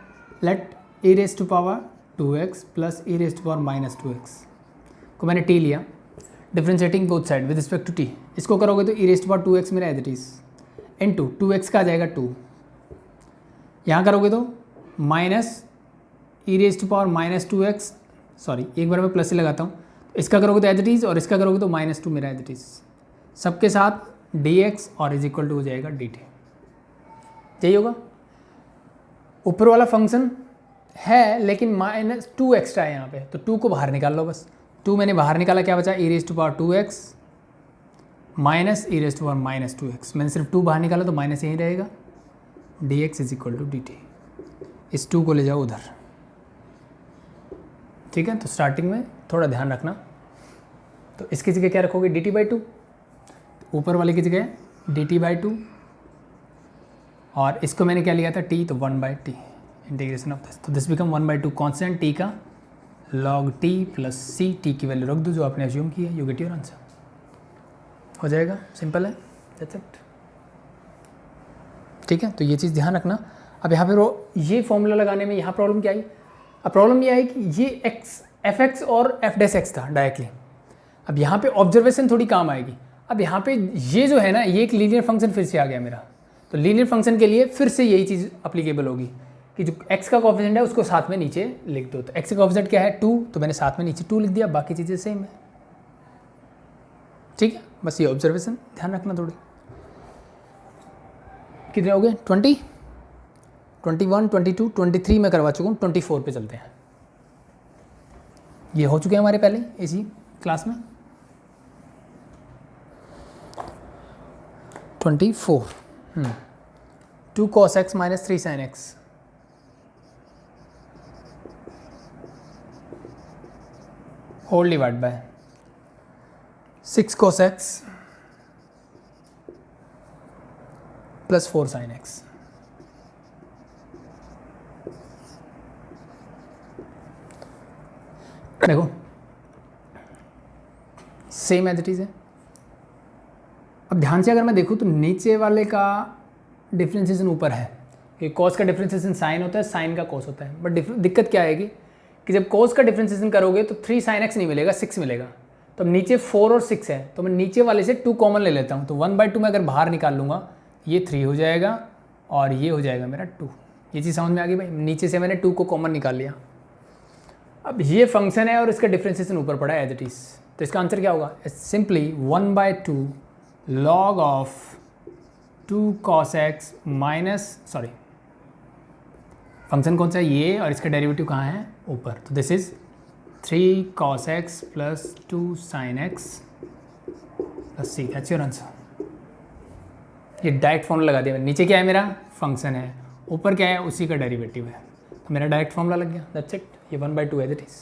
let a raise to power 2x plus a raise to power minus 2x को मैंने t लिया, differentiating both side with respect to t, इसको करोगे तो e raise to power 2x मेरा as it is into 2x का आ जाएगा 2, यहाँ करोगे तो minus e raise to power minus 2x, sorry एक बार मैं प्लस से लगाता हूँ, इसका करोगे तो एज इट इज़ और इसका करोगे तो -2 मेरा एज इट इज़, सबके साथ dx और इज इक्वल टू हो जाएगा dt। यही होगा, ऊपर वाला फंक्शन है लेकिन -2 एक्स्ट्रा है यहाँ पे, तो 2 को बाहर निकाल लो बस। 2 मैंने बाहर निकाला, क्या बचा, e raise to power 2x minus e raise to power minus 2x, मैंने सिर्फ 2 बाहर निकाला तो माइनस यहीं रहेगा, dx is equal to dt। इस 2 को ले जाओ उधर, ठीक है। तो स्टार्टिंग में थोड़ा ध्यान रखना, तो इसकी जगह क्या रखोगे, dt/2, ऊपर वाले की जगह dt/2, और इसको मैंने क्या लिया था t, तो 1/t इंटीग्रेशन ऑफ दिस, तो दिस बिकम 1/2 कॉन्स्टेंट t का log t plus c, t की वैल्यू रख दो जो आपने अज्यूम की है, यू गेट योर आंसर, हो जाएगा, सिंपल है, दैट्स इट, ठीक है। तो ये चीज़ ध्यान रखना। अब यहाँ पे ये फॉर्मूला लगाने में यहाँ प्रॉब्लम क्या आई, अब प्रॉब्लम ये आई कि ये f(x) और f'(x) था डायरेक्टली, अब यहाँ पे ऑब्जर्वेशन थोड़ी काम आएगी। अब यहाँ पे ये जो है ना, ये एक लीनियर फंक्शन फिर से आ गया मेरा, तो लीनियर फंक्शन के लिए फिर से यही चीज़ अप्लीकेबल होगी कि जो x का कोफिशिएंट है उसको साथ में नीचे लिख दो। तो x का कोफिशिएंट क्या है 2, तो मैंने साथ में नीचे 2 लिख दिया, बाकी चीज़ें सेम है, ठीक है। बस ये ऑब्जर्वेशन ध्यान रखना थोड़ी। कितने हो गए, 20, 21, 22, 23 में करवा चुका हूँ, 24 पे चलते हैं। ये हो चुके हैं हमारे पहले इसी क्लास में। 24, 2 cos x minus 3 sin x, whole divide by 6 cos x plus 4 sin x। देखो सेम एज इट इज़ है। अब ध्यान से अगर मैं देखूँ तो नीचे वाले का डिफ्रेंसिएशन ऊपर है, कि कॉस का डिफ्रेंसिएशन साइन होता है, साइन का कॉस होता है, बट दिक्कत क्या आएगी कि जब कॉस का डिफ्रेंसिएशन करोगे तो 3 sin x नहीं मिलेगा, 6 मिलेगा। तो अब नीचे 4 और 6 है, तो मैं नीचे वाले से 2 कॉमन ले लेता हूँ, तो 1/2 में अगर बाहर निकाल लूँगा ये 3 हो जाएगा और ये हो जाएगा मेरा 2। ये चीज़ समझ में आ गई भाई, नीचे से मैंने 2 को कॉमन निकाल लिया। अब ये फंक्शन है और इसका डिफ्रेंसिएशन ऊपर पड़ा है एज इट इज़, तो इसका आंसर क्या होगा, simply 1/2 log of 2 cos x minus, sorry function कौन सा है ये, और इसका डेरिवेटिव कहाँ है, ऊपर, तो this is 3 cos x plus 2 sin x plus c, that's your answer. ये डायरेक्ट फॉर्मूला लगा दिया मैंने, नीचे क्या है मेरा फंक्शन है, ऊपर क्या है उसी का डेरिवेटिव है, तो मेरा डायरेक्ट फॉर्मूला लग गया, दैट्स इट। ये 1/2 एज इट इज़।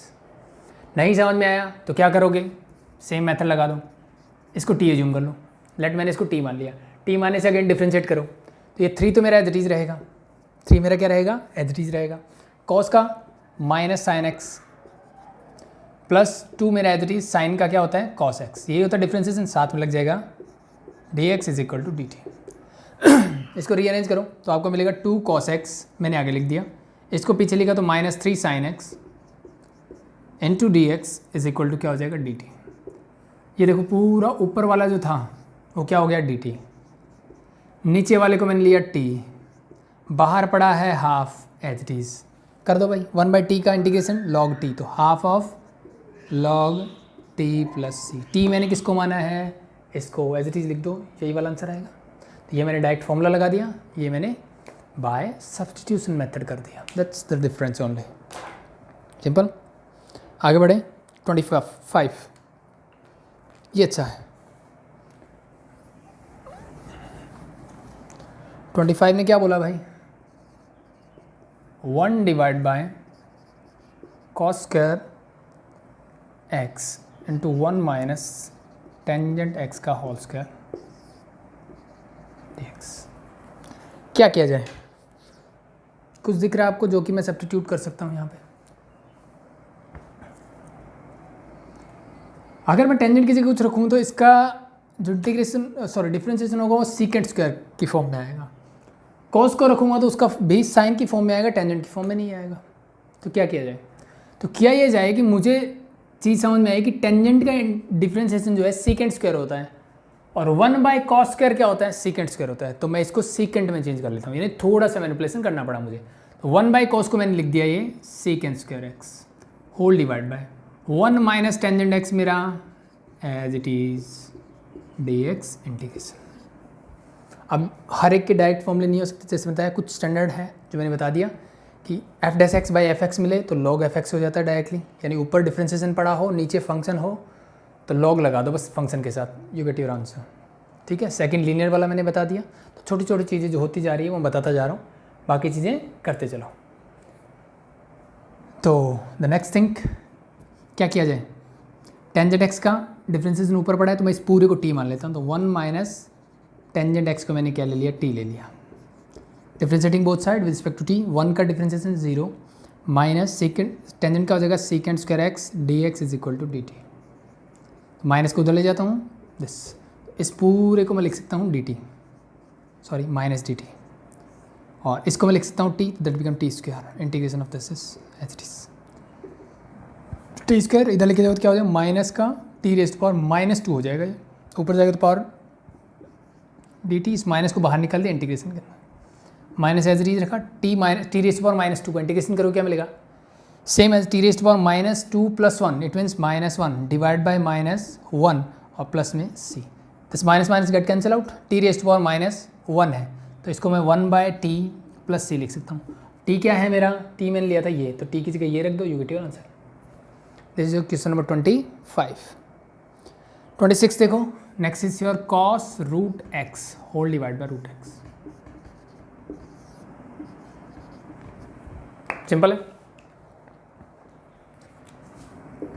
नहीं समझ में आया तो क्या करोगे, सेम मेथड लगा दो, इसको t एज्यूम कर लो, लेट मैंने इसको t मान लिया, t मानने से अगेन डिफ्रेंशिएट करो, तो ये 3 तो मेरा एज इट इज़ रहेगा, 3 मेरा क्या रहेगा, एज इट इज़ रहेगा, कॉस का माइनस साइन एक्स प्लस 2 मेरा एज इट इज़, साइन का क्या होता है कॉस एक्स, यही होता है डिफ्रेंसिएशन, साथ में लग जाएगा dx is equal to dt। इसको रीअरेंज करो तो आपको मिलेगा 2 cos x, मैंने आगे लिख दिया। इसको पीछे लिखा तो -3 sin x into d x is equal to क्या हो जाएगा dt। ये देखो पूरा ऊपर वाला जो था वो क्या हो गया dt, नीचे वाले को मैंने लिया t, बाहर पड़ा है हाफ एज इट इज़। कर दो भाई 1/t का इंटीग्रेशन log t, तो half of log t plus c। t मैंने किसको माना है, इसको एज इट इज़ लिख दो, यही वाला आंसर आएगा। तो ये मैंने डायरेक्ट फॉर्मूला लगा दिया, ये मैंने बाय सब्स्टिट्यूशन मेथड कर दिया। That's the difference only, simple. आगे बढ़े 25, ये अच्छा है। 25 ने क्या बोला भाई, 1 divide by cos square x into 1 minus tangent x का होल स्क्वायर dx। क्या किया जाए, कुछ दिख रहा है आपको जो कि मैं सब्स्टिट्यूट कर सकता हूँ यहाँ पे। अगर मैं टेंजेंट की जगह कुछ रखूँ तो इसका जो डिफरेंशिएशन होगा वो सीकेंट स्क्वायर की फॉर्म में आएगा। कॉस को रखूँगा तो उसका भी साइन की फॉर्म में आएगा, टेंजेंट की फॉर्म में नहीं आएगा। तो क्या किया जाए, तो किया ये जाए कि मुझे चीज़ समझ में आई कि टेंजेंट का डिफरेंशिएशन जो है सीकेंट स्क्वायर होता है और 1/cos स्क्वायर क्या होता है, सीकेंट स्क्वायर होता है। तो मैं इसको सीकेंट में चेंज कर लेता हूँ, यानी थोड़ा सा मैनिपुलेशन करना पड़ा मुझे। तो 1/cos को मैंने लिख दिया ये secant square x whole divide by 1 minus tangent x मेरा as it is dx integration. अब हर एक के डायरेक्ट फॉर्मूले नहीं हो सकते, जैसे बताया कुछ स्टैंडर्ड है जो मैंने बता दिया कि f'(x/fx) मिले तो log fx हो जाता है डायरेक्टली, यानी ऊपर डिफरेंशिएशन पड़ा हो नीचे फंक्शन हो तो log लगा दो बस फंक्शन के साथ, यू गेट योर आंसर। ठीक है, सेकंड लीनियर वाला मैंने बता दिया। तो छोटी छोटी चीज़ें जो होती जा रही है वो बताता जा रहा हूँ, बाकी चीज़ें करते चलो। तो द नेक्स्ट थिंग क्या किया जाए, टेंजेंट एक्स का डिफरेंशिएशन ऊपर पड़ा है तो मैं इस पूरे को t मान लेता हूँ। तो 1 माइनस टेंजेंट एक्स को मैंने क्या ले लिया, t ले लिया। Differentiating both side with respect to t, 1 का डिफरेंशिएशन 0 माइनस सेकेंड टेंजेंट का हो जाएगा secant square x dx is equal to dt। Minus को उधर ले जाता हूँ, दिस इस पूरे को मैं लिख सकता हूँ dt, सॉरी माइनस dt, और इसको मैं लिख सकता हूँ t, that become t square. Integration of this is as it is t square, इधर लेके जाओ तो क्या हो जाएगा माइनस का t रेज़्ड टू पावर -2 हो जाएगा, ये ऊपर जाएगा तो पावर dt, इस माइनस को बाहर निकाल दिया, इंटीग्रेशन करना माइनस एज इट इज रखा, t रेज़्ड टू पावर -2 का इंटीग्रेशन करो क्या मिलेगा, same as t raised to power -2 + 1, it means -1 divide by -1 और प्लस में c। This minus minus get cancel out, t raised to power -1 है तो इसको मैं 1/t + c लिख सकता हूँ। t क्या है मेरा, t मैंने लिया था ये, तो t की जगह ये रख दो, you get your answer. This is question number 25। 26 देखो, next is your cos √x whole divide by √x। Simple है,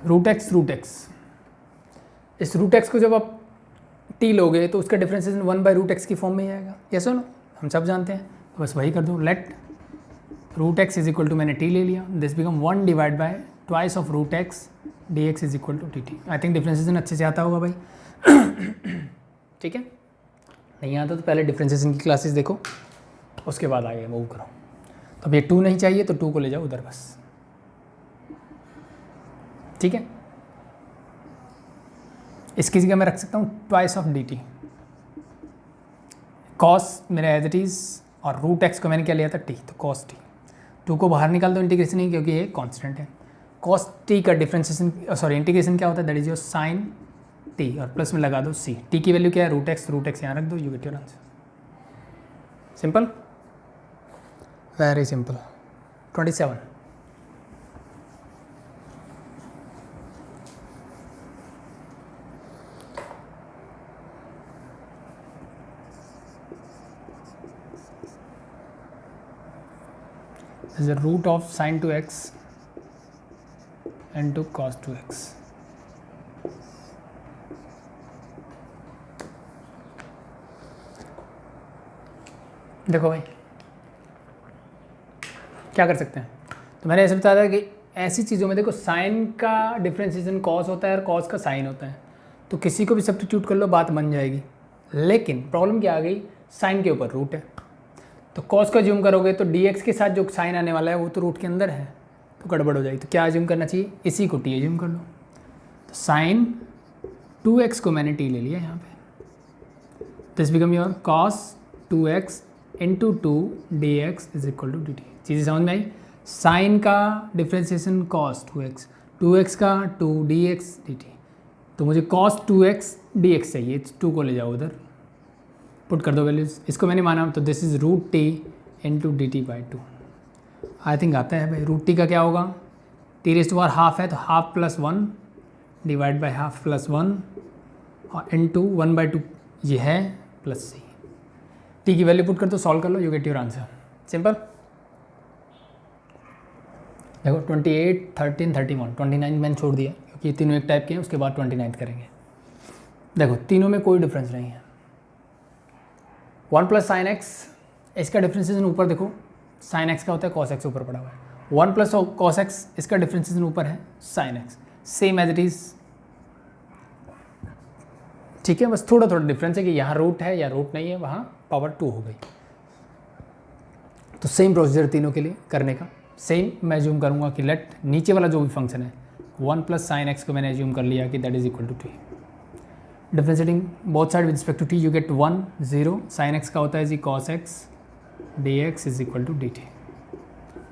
√x इस √x को जब आप t लोगे तो उसका डिफरेंशिएशन 1/√x की फॉर्म में ही आएगा, यस और नो, हम सब जानते हैं। तो बस वही कर दो, let √x is equal to, मैंने t ले लिया, this become 1 divide by twice of √x dx is equal to dt। I think differentiation अच्छे से आता होगा भाई। ठीक है, नहीं आता तो पहले डिफरेंशिएशन की क्लासेस देखो, उसके बाद आगे मूव करो। तो अब ये 2 नहीं चाहिए तो 2 को ले जाओ उधर बस। ठीक है, इसकी जगह मैं रख सकता हूँ ट्वाइस ऑफ dt, cos मेरा एज इट इज़, और √x को मैंने क्या लिया था t, तो cos t। 2 को बाहर निकाल दो, इंटीग्रेशन नहीं क्योंकि ये कांस्टेंट है। cos t का डिफरेंशिएशन सॉरी इंटीग्रेशन क्या होता है, that is your sin t, और प्लस में लगा दो c। t की वैल्यू क्या है, √x यहाँ रख दो, you get your answer. Simple, very simple. 27 is the root of sin 2x into cos 2x। देखो भाई क्या कर सकते हैं, तो मैंने ऐसे बताया था कि ऐसी चीज़ों में देखो साइन का डिफरेंशिएशन कॉस होता है और कॉस का साइन होता है, तो किसी को भी सब्स्टिट्यूट कर लो, बात बन जाएगी। लेकिन प्रॉब्लम क्या आ गई, साइन के ऊपर रूट है, तो कॉस को ज्यूम करोगे तो dx के साथ जो साइन आने वाला है वो तो रूट के अंदर है, तो गड़बड़ हो जाएगी। तो क्या ज्यूम करना चाहिए, इसी को t ज्यूम कर लो। तो साइन 2x को मैंने t ले लिया यहाँ पे, this become your cos 2x into 2 dx is equal to dt। चीज़ें समझ में आई, साइन का डिफ्रेंसिएशन cos 2x, 2x का 2 dx dt, तो मुझे cos 2x dx चाहिए, 2 को ले जाओ उधर, पुट कर दो वैल्यूज़, इसको मैंने माना तो this is root t into d t by 2। I think आता है भाई, रूट टी का क्या होगा, t raise to power half है तो half plus 1 divide by half plus 1 और इंटू 1/2 ये है प्लस सी। टी की वैल्यू पुट कर दो, सॉल्व कर लो, you get your answer, simple. देखो 28, 13, 31, 29 मैंने छोड़ दिया क्योंकि ये तीनों एक टाइप के हैं, उसके बाद 29 करेंगे। देखो तीनों में कोई डिफरेंस नहीं है। 1 प्लस साइन एक्स, इसका डिफ्रेंसिएशन ऊपर देखो, साइन एक्स का होता है कॉस एक्स ऊपर पड़ा हुआ है, 1 प्लस कॉस एक्स, इसका डिफ्रेंसिएशन ऊपर है sine x, same as it is, ठीक है। बस थोड़ा थोड़ा डिफरेंस है कि यहाँ रूट है या रूट नहीं है, वहाँ पावर 2 हो गई। तो सेम प्रोसीजर तीनों के लिए करने का, सेम मैं एज्यूम करूँगा कि लेट नीचे वाला जो भी फंक्शन है 1 प्लस साइन एक्स को मैंने एज्यूम कर लिया कि that is equal to t, differentiating both side with respect to t you get 1 0, sine x का होता है जी cos x d x is equal to d t,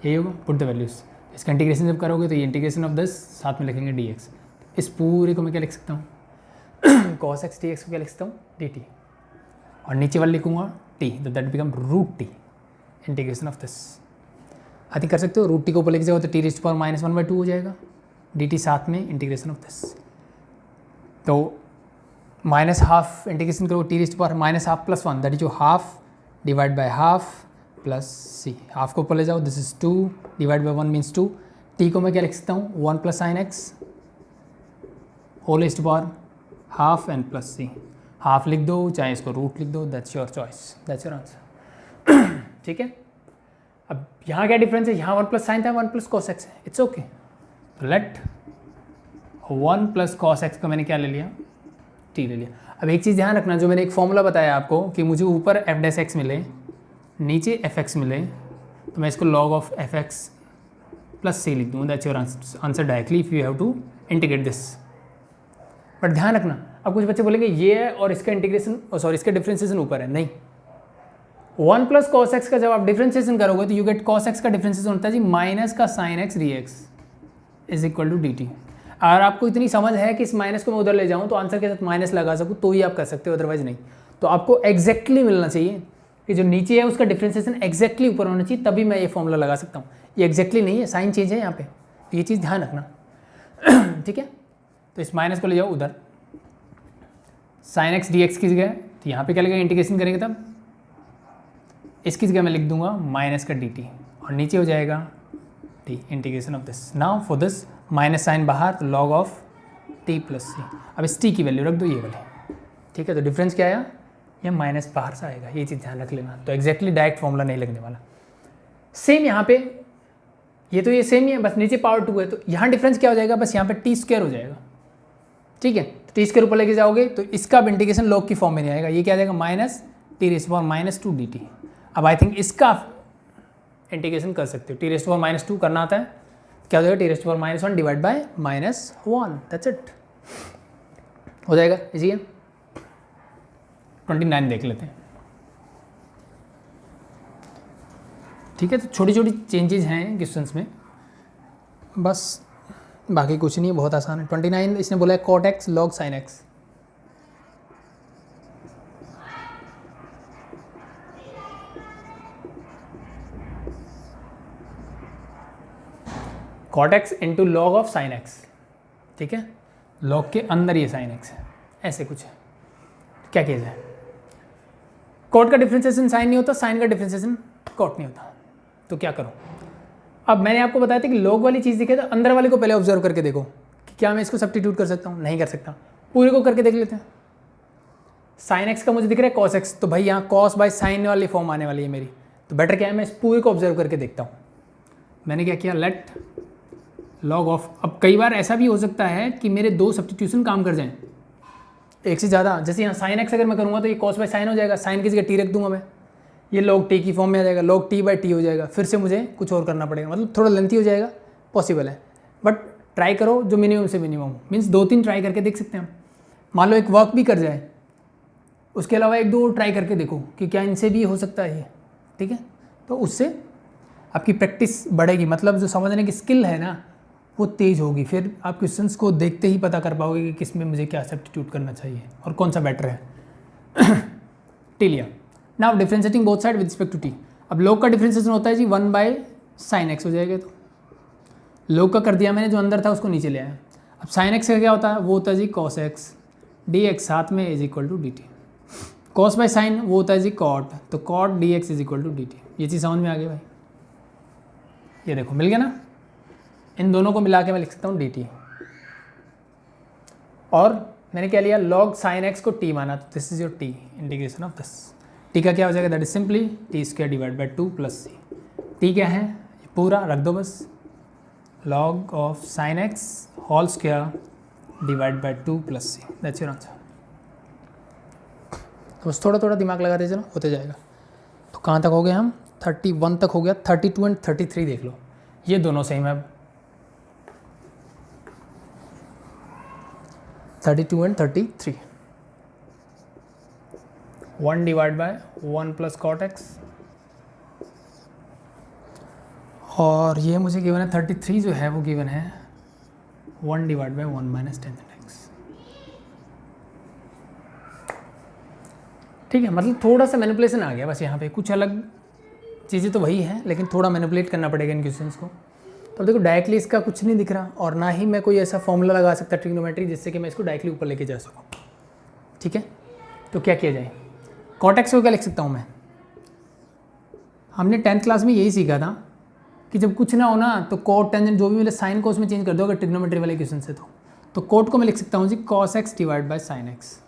यही होगा। पुट द वैल्यूज़, इसका इंटीग्रेशन जब करोगे तो ये इंटीग्रेशन ऑफ दिस साथ में लिखेंगे डी एक्स, इस पूरे को मैं क्या लिख सकता हूँ कॉस एक्स डी एक्स को क्या लिख सकता हूँ डी टी, और नीचे वाला लिखूँगा t, that become root t integration of this. I think कर सकते हो, रूट टी को ऊपर लिख जाओ तो टी रेज़ टू पावर -1/2 हो जाएगा, डी टी साथ में इंटीग्रेशन ऑफ दिस, तो -हाफ इंटीग्रेशन करो टी रेज़ टू पावर -हाफ प्लस 1, दैट इज जो half divide by half plus c, half को ऊपर ले जाओ, दिस इज 2 डिवाइड बाय 1 मीन्स 2, टी को मैं क्या लिख सकता हूँ 1 plus sine x whole raise to power half and plus c, half लिख दो चाहे इसको रूट लिख दो, that's your choice, that's your answer ठीक है। अब यहाँ क्या डिफरेंस है, यहाँ 1 प्लस साइन था, 1 प्लस कॉस एक्स है, it's okay. Let 1 plus cos x को मैंने क्या ले लिया टी ले लिया। अब एक चीज़ ध्यान रखना, जो मैंने एक फॉर्मूला बताया आपको कि मुझे ऊपर एफ डैश एक्स मिले नीचे एफ एक्स मिले, तो मैं इसको log of f x plus c लिख दूँ, that's your answer directly if you have to integrate this. But ध्यान रखना, अब कुछ बच्चे बोलेंगे ये है और इसका इंटीग्रेशन सॉरी इसका डिफ्रेंसिएशन ऊपर है, नहीं, 1 प्लस कॉस एक्स का जब आप डिफ्रेंसिएशन करोगे तो यू गेट कॉस एक्स का डिफ्रेंसिएशन होता है जी माइनस का sine x d x is equal to d t. अगर आपको इतनी समझ है कि इस माइनस को मैं उधर ले जाऊँ तो आंसर के साथ माइनस लगा सकूँ तो ही आप कर सकते हो, अदरवाइज नहीं। तो आपको एग्जैक्टली मिलना चाहिए कि जो नीचे है उसका डिफ्रेंसिएशन एग्जैक्टली ऊपर होना चाहिए, तभी मैं ये फॉर्मूला लगा सकता हूँ। ये एग्जैक्टली नहीं है, साइन चेंज है यहाँ पे, तो ये चीज़ ध्यान रखना ठीक है। तो इस माइनस को ले जाओ उधर, साइन एक्स डी एक्स की जगह, तो यहाँ पे क्या लगेगा इंटीग्रेशन करेंगे तब इसकी जगह मैं लिख दूंगा माइनस का डी टी, और नीचे हो जाएगा t integration of this. Now for this minus sine बाहर, तो log of t plus c. अब इस टी की वैल्यू रख दो ये वाली, ठीक है। तो डिफरेंस क्या आया, ये माइनस बाहर से आएगा, ये चीज़ ध्यान रख लेना। तो एग्जैक्टली डायरेक्ट फॉर्मूला नहीं लगने वाला। सेम यहाँ पे ये तो ये सेम ही है, बस नीचे पावर 2 है, तो यहाँ डिफरेंस क्या हो जाएगा, बस यहाँ पे टी स्क्वायर हो जाएगा, ठीक है। तो टी स्क्वायर ऊपर लेके जाओगे तो इसका अब इंटीग्रेशन लॉग की फॉर्म में नहीं आएगा, ये क्या आ जाएगा minus t raise to power -2 d t. अब आई थिंक इसका इंटीग्रेशन कर सकते हो, टी रेज़ टू पावर -2 करना आता है, क्या हो जाएगा t raise to power -1 divide by -1, that's it, हो जाएगा इजी है। 29 देख लेते हैं, ठीक है। तो छोटी छोटी चेंजेस हैं क्वेश्चंस में, बस बाकी कुछ नहीं है, बहुत आसान है। 29 इसने बोला है cot x log sine x, cot x into log of sine x, ठीक है। लॉग के अंदर ये साइन एक्स है, ऐसे कुछ है। क्या केस है, कॉट का डिफ्रेंसिएशन साइन नहीं होता, साइन का डिफ्रेंसिएशन कॉट नहीं होता, तो क्या करो। अब मैंने आपको बताया था कि लॉग वाली चीज़ दिखे तो अंदर वाले को पहले ऑब्जर्व करके देखो कि क्या मैं इसको सब्स्टिट्यूट कर सकता हूँ, नहीं कर सकता, पूरे को करके देख लेते हैं। साइन एक्स का मुझे दिख रहा है कॉस एक्स, तो भाई यहाँ कॉस बाय साइन वाली फॉर्म आने वाली है मेरी, तो बेटर क्या है मैं इस पूरे को ऑब्जर्व करके देखता हूँ। मैंने क्या किया, लेट लॉग ऑफ, अब कई बार ऐसा भी हो सकता है कि मेरे 2 सब्स्टिट्यूशन काम कर जाएं, एक से ज़्यादा, जैसे यहाँ साइन एक्स अगर मैं करूँगा तो ये कॉस बाय साइन हो जाएगा, साइन की जगह टी रख दूंगा मैं, ये log टी की फॉर्म में आ जाएगा, log टी बाई टी हो जाएगा, फिर से मुझे कुछ और करना पड़ेगा, मतलब थोड़ा लेंथी हो जाएगा, पॉसिबल है, बट ट्राई करो जो मिनिमम से मिनिमम, मीन्स 2-3 ट्राई करके देख सकते हैं हम। मान लो एक वर्क भी कर जाए, उसके अलावा 1-2 और ट्राई करके देखो कि क्या इनसे भी हो सकता है ये, ठीक है। तो उससे आपकी प्रैक्टिस बढ़ेगी, मतलब जो समझने की स्किल है ना वो तेज़ होगी, फिर आप क्वेश्चंस को देखते ही पता कर पाओगे कि किस में मुझे क्या सब्स्टिट्यूट करना चाहिए और कौन सा बेटर है। टी लिया। Now differentiating both side with respect to t. अब log का डिफ्रेंशिएशन होता है जी 1/sin x हो जाएगा, तो log का कर दिया मैंने, जो अंदर था उसको नीचे ले आया। अब sin x का क्या होता है, वो होता है जी cos x dx, साथ में is equal to d t. Cos by sine वो होता है जी cot, तो cot dx is equal to d t. ये चीज़ समझ में आ गई भाई, ये देखो मिल गया ना, इन दोनों को मिला के मैं लिख सकता हूँ डी टी। और मैंने क्या लिया, log sin x को t माना, तो this is your t, integration of this. t का क्या हो जाएगा, that is simply t square divide by 2 plus c. t क्या है, ये पूरा रख दो बस, log of sin x whole square divide by 2 plus C, that's your answer. तो बस थोड़ा थोड़ा दिमाग लगाते चलो, होते जाएगा। तो कहाँ तक हो गए हम, 31 तक हो गया, 32 एंड 33 देख लो, ये दोनों सेम है। 32 and 33, 1 divide by 1 plus cot x, और ये मुझे गिवन है 33 जो है वो गिवन है 1 divide by 1 minus ten x. ठीक है, मतलब थोड़ा सा मैनिपुलेशन आ गया बस यहाँ पे, कुछ अलग चीज़ें तो वही है लेकिन थोड़ा मैनिपुलेट करना पड़ेगा इन क्वेश्चंस को। तो देखो डायरेक्टली इसका कुछ नहीं दिख रहा, और ना ही मैं कोई ऐसा फॉर्मूला लगा सकता ट्रिग्नोमेट्री जिससे कि मैं इसको डायरेक्टली ऊपर लेके जा सकूँ। ठीक है, तो क्या किया जाए, कॉट एक्स को क्या लिख सकता हूँ मैं, हमने 10th क्लास में यही सीखा था कि जब कुछ ना हो ना तो कोट टेंजेंट जो भी मिले साइन को उसमें चेंज कर दो अगर ट्रिग्नोमेट्री वाले क्वेश्चन से। तो कोट को मैं लिख सकता हूँ जी cos x divide by sine x.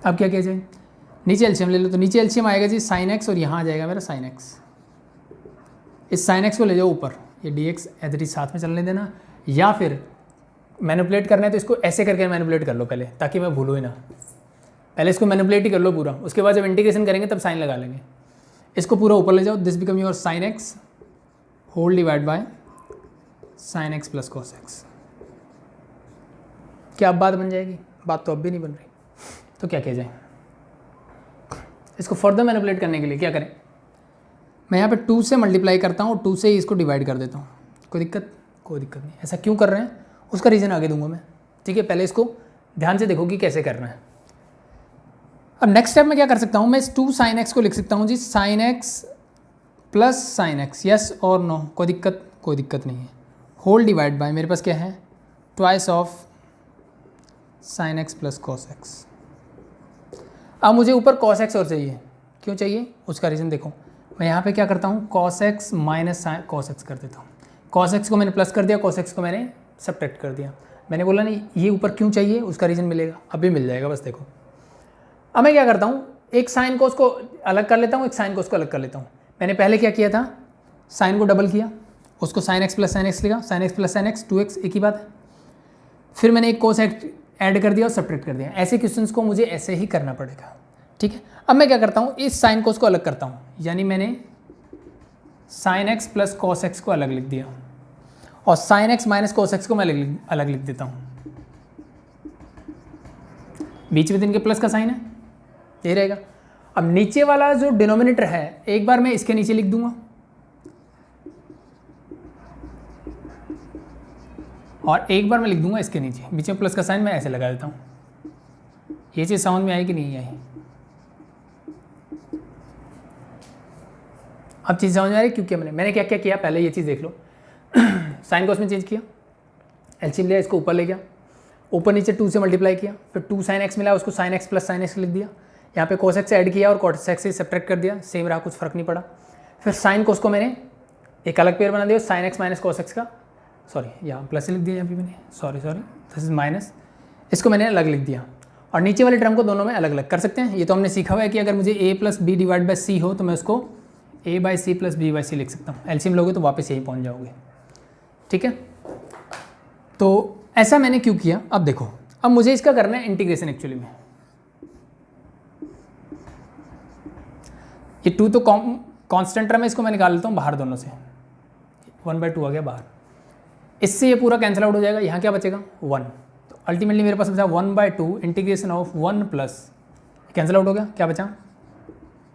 अब क्या किया जाए, नीचे एलसीएम ले लो, तो नीचे एलसीएम आएगा जी साइन एक्स और यहाँ आ जाएगा मेरा साइन एक्स। इस साइन एक्स को ले जाओ ऊपर, ये डी एक्स एच साथ में चलने देना, या फिर मैनिपुलेट करना है तो इसको ऐसे करके मैनिपुलेट कर लो पहले, ताकि मैं भूलो ही ना। पहले इसको मैनिपुलेट ही कर लो पूरा, उसके बाद जब इंटीग्रेशन करेंगे तब साइन लगा लेंगे। इसको पूरा ऊपर ले जाओ, this become your sine x whole divide by sine x plus cos x. क्या अब बात बन जाएगी, बात तो अब भी नहीं बन रही। तो क्या किया जाए, इसको फर्दर मैनिपुलेट करने के लिए क्या करें, मैं यहाँ पे 2 से मल्टीप्लाई करता हूँ और 2 से ही इसको डिवाइड कर देता हूँ। कोई दिक्कत नहीं। ऐसा क्यों कर रहे हैं उसका रीज़न आगे दूंगा मैं। ठीक है, पहले इसको ध्यान से देखो कि कैसे करना है। अब नेक्स्ट स्टेप में क्या कर सकता हूँ, मैं इस 2 साइन एक्स को लिख सकता हूँ जी sine x plus sine x, yes और नो, कोई दिक्कत नहीं है, होल डिवाइड बाय मेरे पास क्या है twice of sine x plus cos x. अब मुझे ऊपर कॉस एक्स और चाहिए, क्यों चाहिए उसका रीज़न देखो, मैं यहाँ पे क्या करता हूँ cos x minus cos x कर देता हूँ। कॉस एक्स को मैंने प्लस कर दिया, कॉस एक्स को मैंने सब्ट्रैक्ट कर दिया। मैंने बोला नहीं ये ऊपर क्यों चाहिए, उसका रीज़न मिलेगा, अभी मिल जाएगा, बस देखो। अब मैं क्या करता हूँ, एक साइन को उसको अलग कर लेता हूँ, एक साइन को उसको अलग कर लेता हूँ। मैंने पहले क्या किया था, साइन को डबल किया, उसको sine x plus sine x लिखा, sine x plus sine x 2x एक ही बात है। फिर मैंने एक कोस ऐड कर दिया और सब्ट्रैक्ट कर दिया। ऐसे क्वेश्चंस को मुझे ऐसे ही करना पड़ेगा। ठीक है, अब मैं क्या करता हूँ, इस साइन को उसको अलग करता हूँ, यानी मैंने sine x plus cos x को अलग लिख दिया और sine x minus cos x को मैं अलग लिख देता हूँ। बीच में इनके प्लस का साइन है, यही रहेगा। अब नीचे वाला जो डिनोमिनेटर है एक बार मैं इसके नीचे लिख दूंगा और एक बार मैं लिख दूंगा इसके नीचे, बीच में प्लस का साइन मैं ऐसे लगा देता हूँ। ये चीज़ समझ में आई कि नहीं आई, अब चीज़ समझ में आ रही, क्योंकि मैंने क्या क्या किया पहले ये चीज़ देख लो। साइन को उसमें चेंज किया, एलसीएम लिया, इसको ऊपर ले गया, ऊपर नीचे 2 से मल्टीप्लाई किया, फिर 2 साइन एक्स मिला, उसको sine x plus sine x लिख दिया, यहाँ पे कोस एक्स ऐड किया और कोस एक्स से सब्ट्रैक्ट कर दिया, सेम रहा, कुछ फर्क नहीं पड़ा। फिर साइन को उसको मैंने एक अलग पेयर बना दिया, sine x minus cos x का, सॉरी यहाँ प्लस लिख दिया यहाँ पे मैंने, सॉरी दिस इज माइनस, इसको मैंने अलग लिख दिया। और नीचे वाले टर्म को दोनों में अलग अलग कर सकते हैं। ये तो हमने सीखा हुआ है कि अगर मुझे a plus B divide by C हो तो मैं उसको a by C plus B by C लिख सकता हूँ। एलसीएम लोगे तो वापस यही पहुँच जाओगे। ठीक है, तो ऐसा मैंने क्यों किया, अब देखो अब मुझे इसका करना है इंटीग्रेशन एक्चुअली में। ये 2 तो कांस्टेंट टर्म है, इसको मैं निकाल लेता हूँ बाहर दोनों से, 1/2 आ गया बाहर, इससे ये पूरा कैंसिल आउट हो जाएगा, यहाँ क्या बचेगा 1। तो अल्टीमेटली मेरे पास बचा 1/2 integration of 1 plus, cancel out हो गया, क्या बचा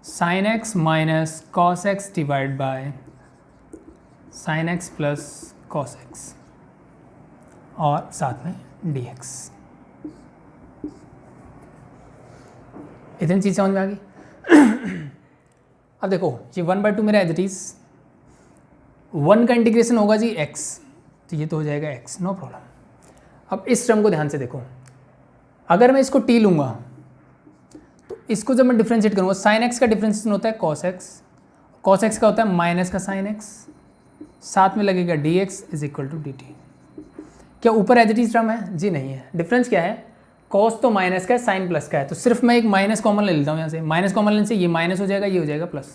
sin x minus cos x divide bye sin x plus cos x और साथ में dx। इतनी चीज़ समझ में आ गई। अब देखो ये 1/2 मेरा एज इट इज़, 1 का इंटीग्रेशन होगा जी x, तो ये तो हो जाएगा x, नो प्रॉब्लम। अब इस टर्म को ध्यान से देखो, अगर मैं इसको t लूँगा तो इसको जब मैं डिफ्रेंशिएट करूँगा, sin x का डिफ्रेंशिएशन होता है cos x का होता है माइनस का sin x, साथ में लगेगा dx is equal to dt। क्या ऊपर एज इट इज टर्म है? जी नहीं है। डिफरेंस क्या है, cos तो माइनस का है, साइन प्लस का है, तो सिर्फ मैं एक माइनस कॉमन ले लेता हूँ यहाँ से, माइनस कॉमन लेने से ये माइनस हो जाएगा, ये हो जाएगा plus,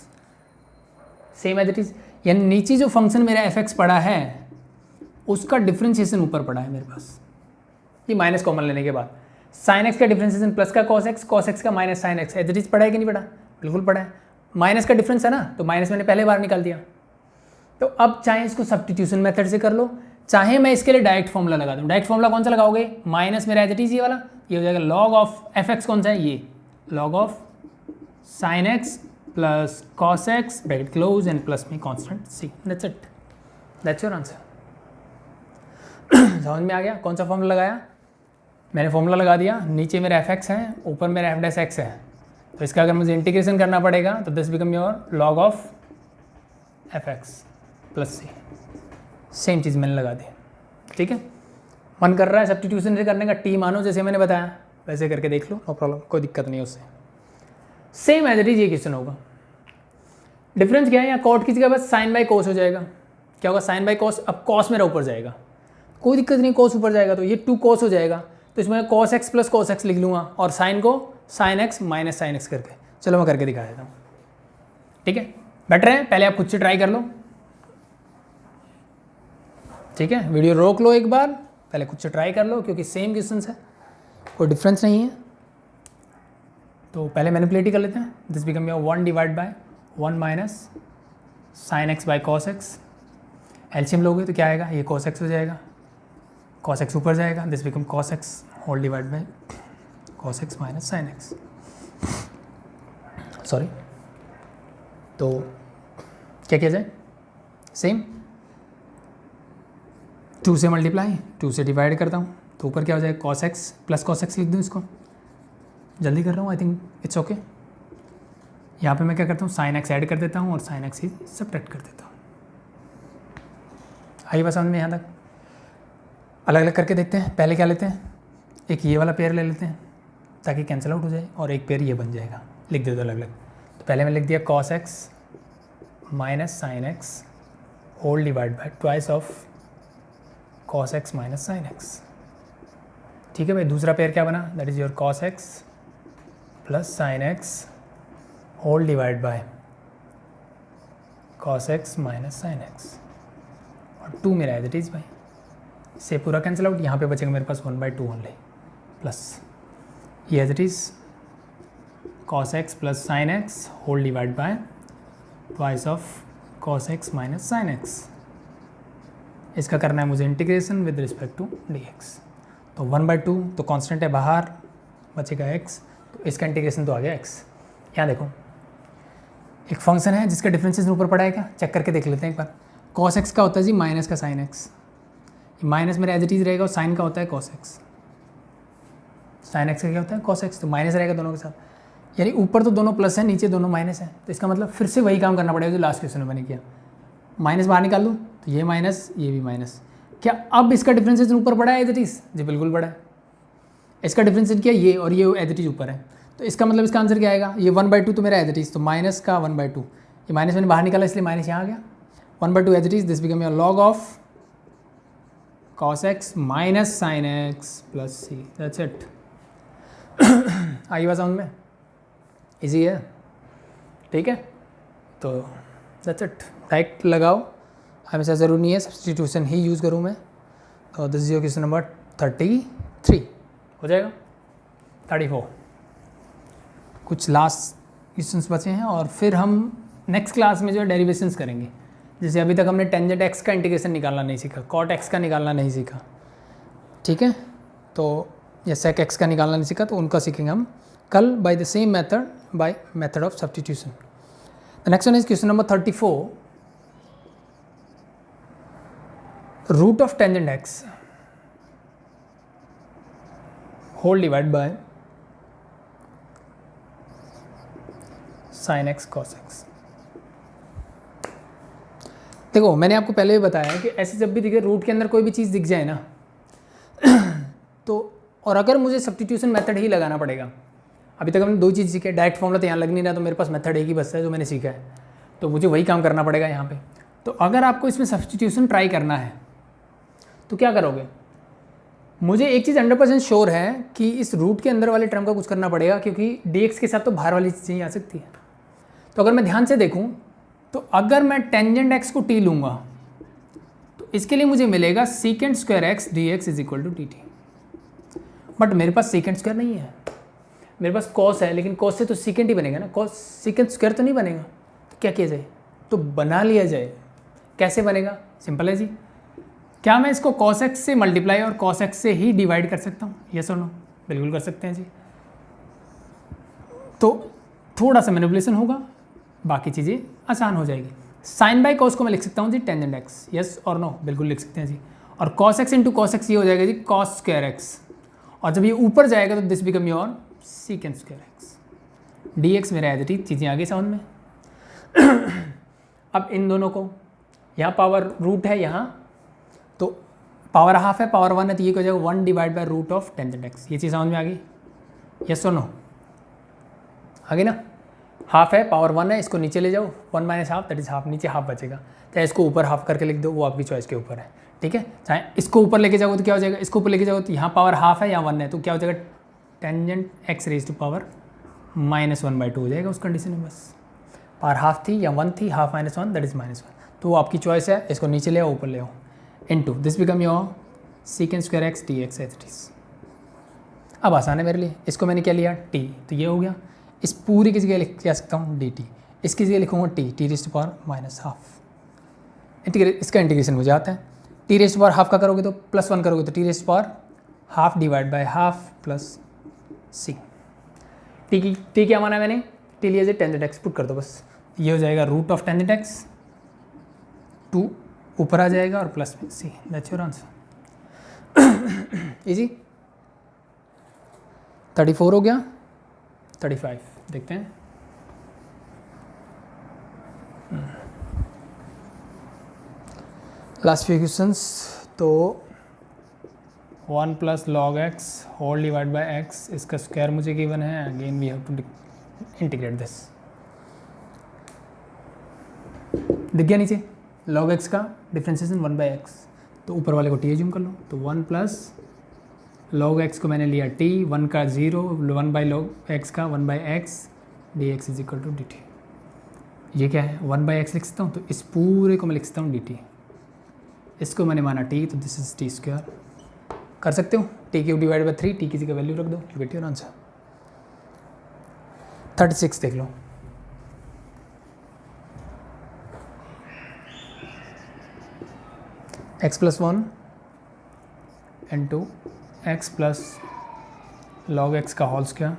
same as it is. यानी नीचे जो फंक्शन मेरा fx पड़ा है उसका डिफ्रेंशिएशन ऊपर पड़ा है मेरे पास, ये माइनस कॉमन लेने के बाद। sin x का डिफ्रेंशिएशन प्लस का cos x का minus sin x, as it is पड़ा है कि नहीं पड़ा? बिल्कुल पड़ा है। माइनस का डिफरेंस है ना, तो माइनस मैंने पहले बार निकाल दिया। तो अब चाहे इसको सब्स्टिट्यूशन मेथड से कर लो, चाहे मैं इसके लिए डायरेक्ट फॉर्मूला लगा दूँ। डायरेक्ट फॉर्मूला कौन सा लगाओगे, माइनस मेरा एज इट इज ये वाला, ये हो जाएगा log ऑफ fx, कौन सा है ये, log of sin x plus cos x bracket close and plus में constant c, that's it, that's your answer. समझ में आ गया कौन सा फॉर्मूला लगाया? मैंने फॉर्मूला लगा दिया, नीचे मेरा fx है, ऊपर मेरा f डैश x है, तो इसका अगर मुझे इंटीग्रेशन करना पड़ेगा तो this become your log of fx plus c, same चीज़ मैंने लगा दी। ठीक है, मन कर रहा है सब्स्टिट्यूशन से करने का, टी मानो जैसे मैंने बताया वैसे करके देख लो, नो प्रॉब्लम, कोई दिक्कत नहीं है उससे। सेम एज इट इज ये क्वेश्चन होगा। डिफरेंस क्या है, यहाँ कॉट की जगह बस साइन बाई कोस हो जाएगा। क्या होगा, साइन बाई कोस, अब कॉस मेरा ऊपर जाएगा, कोई दिक्कत नहीं, कोस ऊपर जाएगा तो ये 2 कोस हो जाएगा, तो इसमें cos x plus cos x लिख लूँगा और साइन को sin x minus sin x करके। चलो मैं करके दिखा देता हूँ, ठीक है, बेटर है, पहले आप खुद से ट्राई कर लो, ठीक है, वीडियो रोक लो एक बार, पहले खुद से ट्राई कर लो, क्योंकि सेम क्वेश्चंस है, कोई डिफरेंस नहीं है। तो पहले मैनिपुलेट ही कर लेते हैं। This become your 1 divide by 1 minus sine x by cos x, LCM लोगे तो क्या आएगा, ये cos x हो जाएगा, cos x ऊपर जाएगा, this become cos x whole divide by cos x minus sine x, sorry. तो क्या किया जाए, सेम 2 से मल्टीप्लाई, 2 से डिवाइड करता हूँ, तो ऊपर क्या हो जाएगा cos x plus cos x लिख दूँ, इसको जल्दी कर रहा हूँ, आई थिंक इट्स ओके। यहाँ पे मैं क्या करता हूँ, sin x ऐड कर देता हूँ और sin x ही सब्ट्रैक्ट कर देता हूँ। आइए बस समझ में यहाँ तक, अलग अलग करके देखते हैं। पहले क्या लेते हैं, एक ये वाला पेयर ले लेते हैं ताकि कैंसिल आउट हो जाए, और एक पेयर ये बन जाएगा, लिख दे दो अलग अलग। तो पहले मैं लिख दिया cos x minus sine x whole divide by twice of cos x minus sine x, ठीक है भाई। दूसरा पेयर क्या बना, that is your cos x plus sine x whole divide by cos x minus sine x, और 2 मेरा as it is भाई, इससे पूरा कैंसिल आउट, यहाँ पे बचेगा मेरे पास 1/2 ओनली, प्लस ये as it is cos x plus sine x whole divide by twice of cos x minus sine x. इसका करना है मुझे integration with respect to dx। तो 1/2 तो कांस्टेंट है बाहर, बचेगा x, तो इसका इंटीग्रेशन तो आ गया x। यहाँ देखो एक फंक्शन है जिसका डिफरेंशिएशन ऊपर पड़ा है, क्या चेक करके देख लेते हैं एक बार। cos x का होता है जी माइनस का साइन x, माइनस मेरा एज इट इज रहेगा, और साइन का होता है cos x, साइन x का क्या होता है cos x, तो माइनस रहेगा दोनों के साथ, यानी ऊपर तो दोनों प्लस है, नीचे दोनों माइनस है। तो इसका मतलब फिर से वही काम करना पड़ेगा जो लास्ट क्वेश्चन में मैंने किया, माइनस बाहर निकाल दूँ तो ये माइनस, ये भी माइनस। क्या अब इसका डिफरेंशिएशन ऊपर पड़ा है एज इट इज, जी बिल्कुल पड़ा है। इसका डिफरेंशिएट किया ये, और ये एज इट इज ऊपर है, तो इसका मतलब इसका आंसर क्या आएगा, ये 1/2 तो मेरा एज इट इज, तो माइनस का 1/2, ये माइनस मैंने बाहर निकाला इसलिए माइनस यहाँ आ गया, 1/2 as it is, this become your log of cos x minus sine x plus C, that's it. आई बात समझ में, इजी है, ठीक है। तो दैट्स इट, डायरेक्ट लगाओ, हमेशा ज़रूरी नहीं है सब्स्टिट्यूशन ही यूज़ करूँ मैं। तो this is your question number 33। हो जाएगा 34। कुछ लास्ट क्वेश्चंस बचे हैं और फिर हम नेक्स्ट क्लास में जो है डेरिवेशंस करेंगे। जैसे अभी तक हमने टेंजेंट एक्स का इंटीग्रेशन निकालना नहीं सीखा, कॉट एक्स का निकालना नहीं सीखा, ठीक है, तो या सेक एक्स का निकालना नहीं सीखा, तो उनका सीखेंगे हम कल by the same method, by method of substitution. The next one is question number 34, root of tangent x whole divide by sine x cos x. देखो मैंने आपको पहले भी बताया कि ऐसे जब भी दिखे रूट के अंदर कोई भी चीज़ दिख जाए ना तो, और अगर मुझे सब्स्टिट्यूशन मेथड ही लगाना पड़ेगा, अभी तक हमने दो चीज़ सीखे, डायरेक्ट फॉर्मूला तो यहाँ लग नहीं रहा, तो मेरे पास मेथड एक ही बस है जो मैंने सीखा है, तो मुझे वही काम करना पड़ेगा यहाँ पे। तो अगर आपको इसमें सब्स्टिट्यूशन ट्राई करना है तो क्या करोगे, मुझे एक चीज़ 100% श्योर है कि इस रूट के अंदर वाले टर्म का कुछ करना पड़ेगा, क्योंकि dx के साथ तो बाहर वाली चीज़ें आ सकती है। तो अगर मैं ध्यान से देखूँ तो अगर मैं टेंजेंट एक्स को t लूँगा तो इसके लिए मुझे मिलेगा secant square x d x is equal to t t. But मेरे पास सीकेंट स्क्वायर नहीं है, मेरे पास कॉस है, लेकिन कॉस से तो सीकेंट ही बनेगा ना, कॉस सीकेंट स्क्वायर तो नहीं बनेगा। तो क्या किया जाए, तो बना लिया जाए। कैसे बनेगा, सिंपल है जी, क्या मैं इसको कॉस एक्स से मल्टीप्लाई और कॉस एक्स से ही डिवाइड कर सकता हूँ, यस और नो? बिल्कुल कर सकते हैं जी। तो थोड़ा सा मैनिपुलेशन होगा, बाकी चीज़ें आसान हो जाएगी। साइन बाई कॉस को मैं लिख सकता हूँ जी टेंजेंट एक्स, यस और नो? बिल्कुल लिख सकते हैं जी। और cos x into cos x ये हो जाएगा जी कॉस स्क्वायर एक्स, और जब ये ऊपर जाएगा तो this become your secant square x d x. मेरा एज इट इज, चीज़ें आगे समझ में। अब इन दोनों को, यहाँ पावर रूट है, यहाँ तो पावर हाफ है, पावर 1 है, तो ये हो जाएगा 1 divide by root of tangent x. ये चीज़ समझ में आ गई, यस और नो? आगे ना, हाफ है, पावर 1 है, इसको नीचे ले जाओ, 1 minus half that is half, नीचे हाफ बचेगा, चाहे इसको ऊपर हाफ करके लिख दो, वो आपकी चॉइस के ऊपर है, ठीक है। चाहे इसको ऊपर लेके जाओ तो क्या हो जाएगा, इसको ऊपर लेके जाओ तो यहाँ पावर हाफ है, यहाँ 1 है, तो क्या हो जाएगा tangent x raise to power -1/2 हो जाएगा उस कंडीशन में। बस पावर हाफ थी या 1 थी, हाफ माइनस 1 दैट इज -1, तो वो आपकी चॉइस है, इसको नीचे ले आओ ऊपर ले आओ, into this become your secant square x d x as it is. अब आसान है मेरे लिए, इसको मैंने क्या लिया टी, तो ये हो गया। इस पूरी की जगह लिख क्या सकता हूँ डी टी, इसकी जगह लिखूँगा t raise to power -half. इसका इंटीग्रेशन मुझे आता है, t raise to power half का करोगे तो +1 करोगे तो t raise to power half divide by half plus c. T क्या माना मैंने, टी लिया टेंजेंट एक्स, पुट कर दो बस, ये हो जाएगा रूट ऑफ टेंजेंट एक्स, 2 ऊपर आ जाएगा और प्लस में सी, दैट्स योर आंसर। इजी। 34 हो गया, 35 देखते हैं। लास्ट फ्यू क्वेश्चंस, तो 1 plus log x whole divide by x, इसका स्क्वायर मुझे गिवन है, again we have to integrate this. दिख गया नीचे लॉग एक्स का डिफ्रेंसिएशन 1/x, तो ऊपर वाले को टी एज्यूम कर लो, तो 1 प्लस लॉग एक्स को मैंने लिया टी, 1 का 0, 1 बाई लॉग एक्स का 1/x d x is equal to d t. ये क्या है, 1/x लिख सकता हूँ, तो इस पूरे को मैं लिख सकता हूँ डी टी, इसको मैंने माना टी, तो दिस इज टी स्क्वायर। कर सकते हो, T cube divide by 3, T की जगह वैल्यू रख दो, यू गेट योर आंसर। 36 देख लो, x+1 into X plus log x का whole square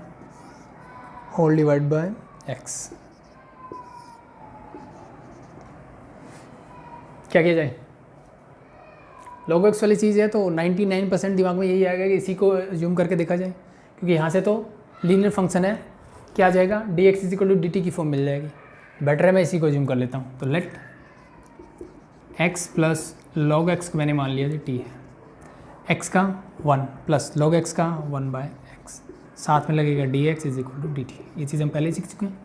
whole divide by X. क्या किया जाए, लॉग एक्स वाली चीज़ है तो 99% दिमाग में यही आएगा कि इसी को जूम करके देखा जाए, क्योंकि यहाँ से तो लीनियर फंक्शन है, क्या आ जाएगा d x is equal to d t की फॉर्म मिल जाएगी। बेटर है मैं इसी को जूम कर लेता हूँ, तो let x plus log x को मैंने मान लिया जो टी है, एक्स का 1 प्लस लॉग एक्स का 1/x, साथ में लगेगा d x is equal to d t. ये चीज़ हम पहले सीख चुके हैं,